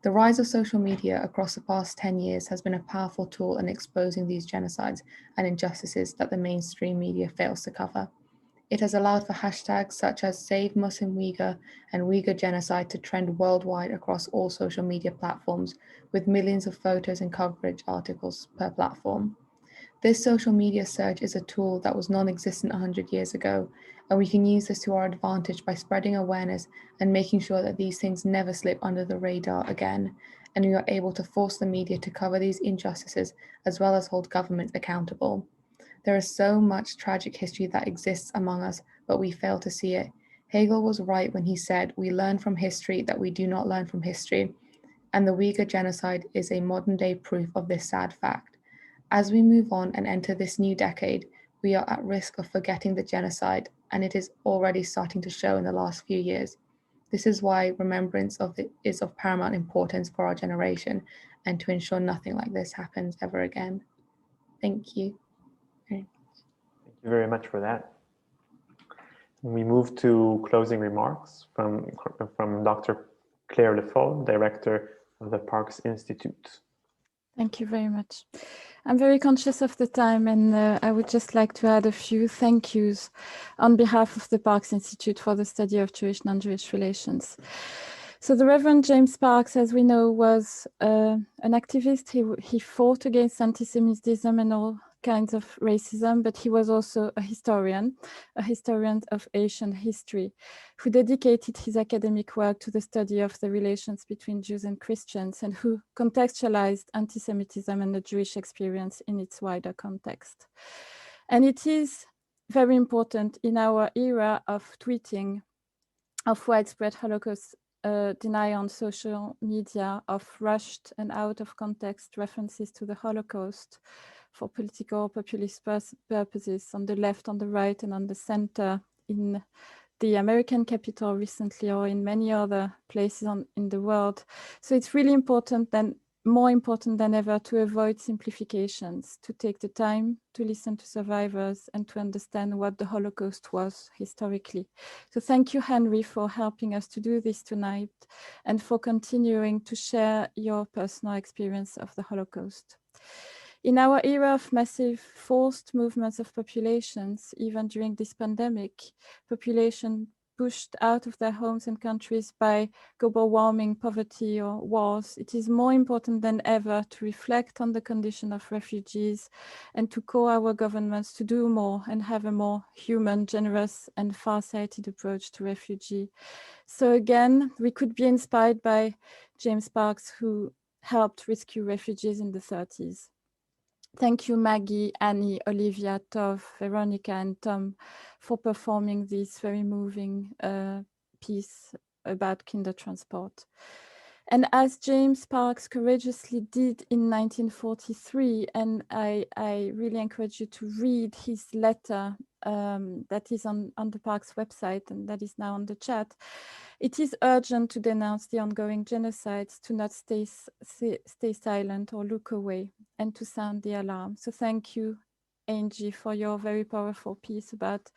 The rise of social media across the past 10 years has been a powerful tool in exposing these genocides and injustices that the mainstream media fails to cover. It has allowed for hashtags such as Save Muslim Uyghur and Uyghur Genocide to trend worldwide across all social media platforms, with millions of photos and coverage articles per platform. This social media surge is a tool that was non-existent 100 years ago, and we can use this to our advantage by spreading awareness and making sure that these things never slip under the radar again, and we are able to force the media to cover these injustices as well as hold governments accountable. There is so much tragic history that exists among us, but we fail to see it. Hegel was right when he said, "We learn from history that we do not learn from history," and the Uyghur genocide is a modern-day proof of this sad fact. As we move on and enter this new decade, we are at risk of forgetting the genocide, and it is already starting to show in the last few years. This is why remembrance of it is of paramount importance for our generation, and to ensure nothing like this happens ever again. Thank you. Thank you very much for that. We move to closing remarks from Dr. Claire Lefol, Director of the Parks Institute. Thank you very much. I'm very conscious of the time, and I would just like to add a few thank yous on behalf of the Parks Institute for the study of Jewish non-Jewish relations. So the Reverend James Parks, as we know, was an activist. He fought against anti-Semitism and all kinds of racism, but he was also a historian of Asian history, who dedicated his academic work to the study of the relations between Jews and Christians, and who contextualized anti-Semitism and the Jewish experience in its wider context. And it is very important in our era of tweeting, of widespread Holocaust denial on social media, of rushed and out of context references to the Holocaust for political or populist purposes on the left, on the right, and on the center in the American Capitol recently, or in many other places in the world. So it's really important, more important than ever, to avoid simplifications, to take the time to listen to survivors and to understand what the Holocaust was historically. So thank you, Henry, for helping us to do this tonight and for continuing to share your personal experience of the Holocaust. In our era of massive forced movements of populations, even during this pandemic, population pushed out of their homes and countries by global warming, poverty, or wars, it is more important than ever to reflect on the condition of refugees and to call our governments to do more and have a more human, generous, and far-sighted approach to refugee. So again, we could be inspired by James Parks, who helped rescue refugees in the 30s. Thank you, Maggie, Annie, Olivia, Tov, Veronica, and Tom for performing this very moving piece about Kindertransport. And as James Parks courageously did in 1943, and I really encourage you to read his letter that is on the Parks website and that is now on the chat, it is urgent to denounce the ongoing genocides, to not stay silent or look away, and to sound the alarm. So thank you, Angie, for your very powerful piece about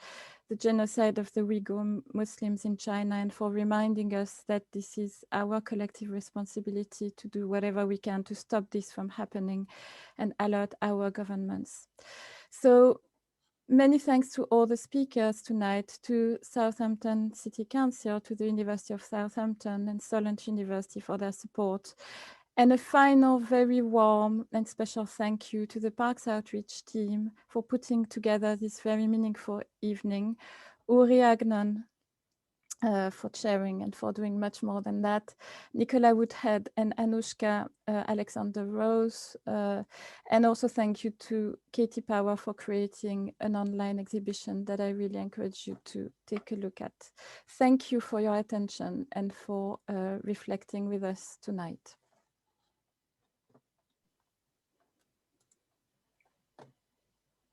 the genocide of the Uyghur Muslims in China, and for reminding us that this is our collective responsibility to do whatever we can to stop this from happening and alert our governments. So many thanks to all the speakers tonight, to Southampton City Council, to the University of Southampton and Solent University for their support. And a final very warm and special thank you to the Parks Outreach team for putting together this very meaningful evening. Uri Agnon for chairing and for doing much more than that. Nicola Woodhead and Anushka Alexander Rose. And also thank you to Katie Power for creating an online exhibition that I really encourage you to take a look at. Thank you for your attention and for reflecting with us tonight.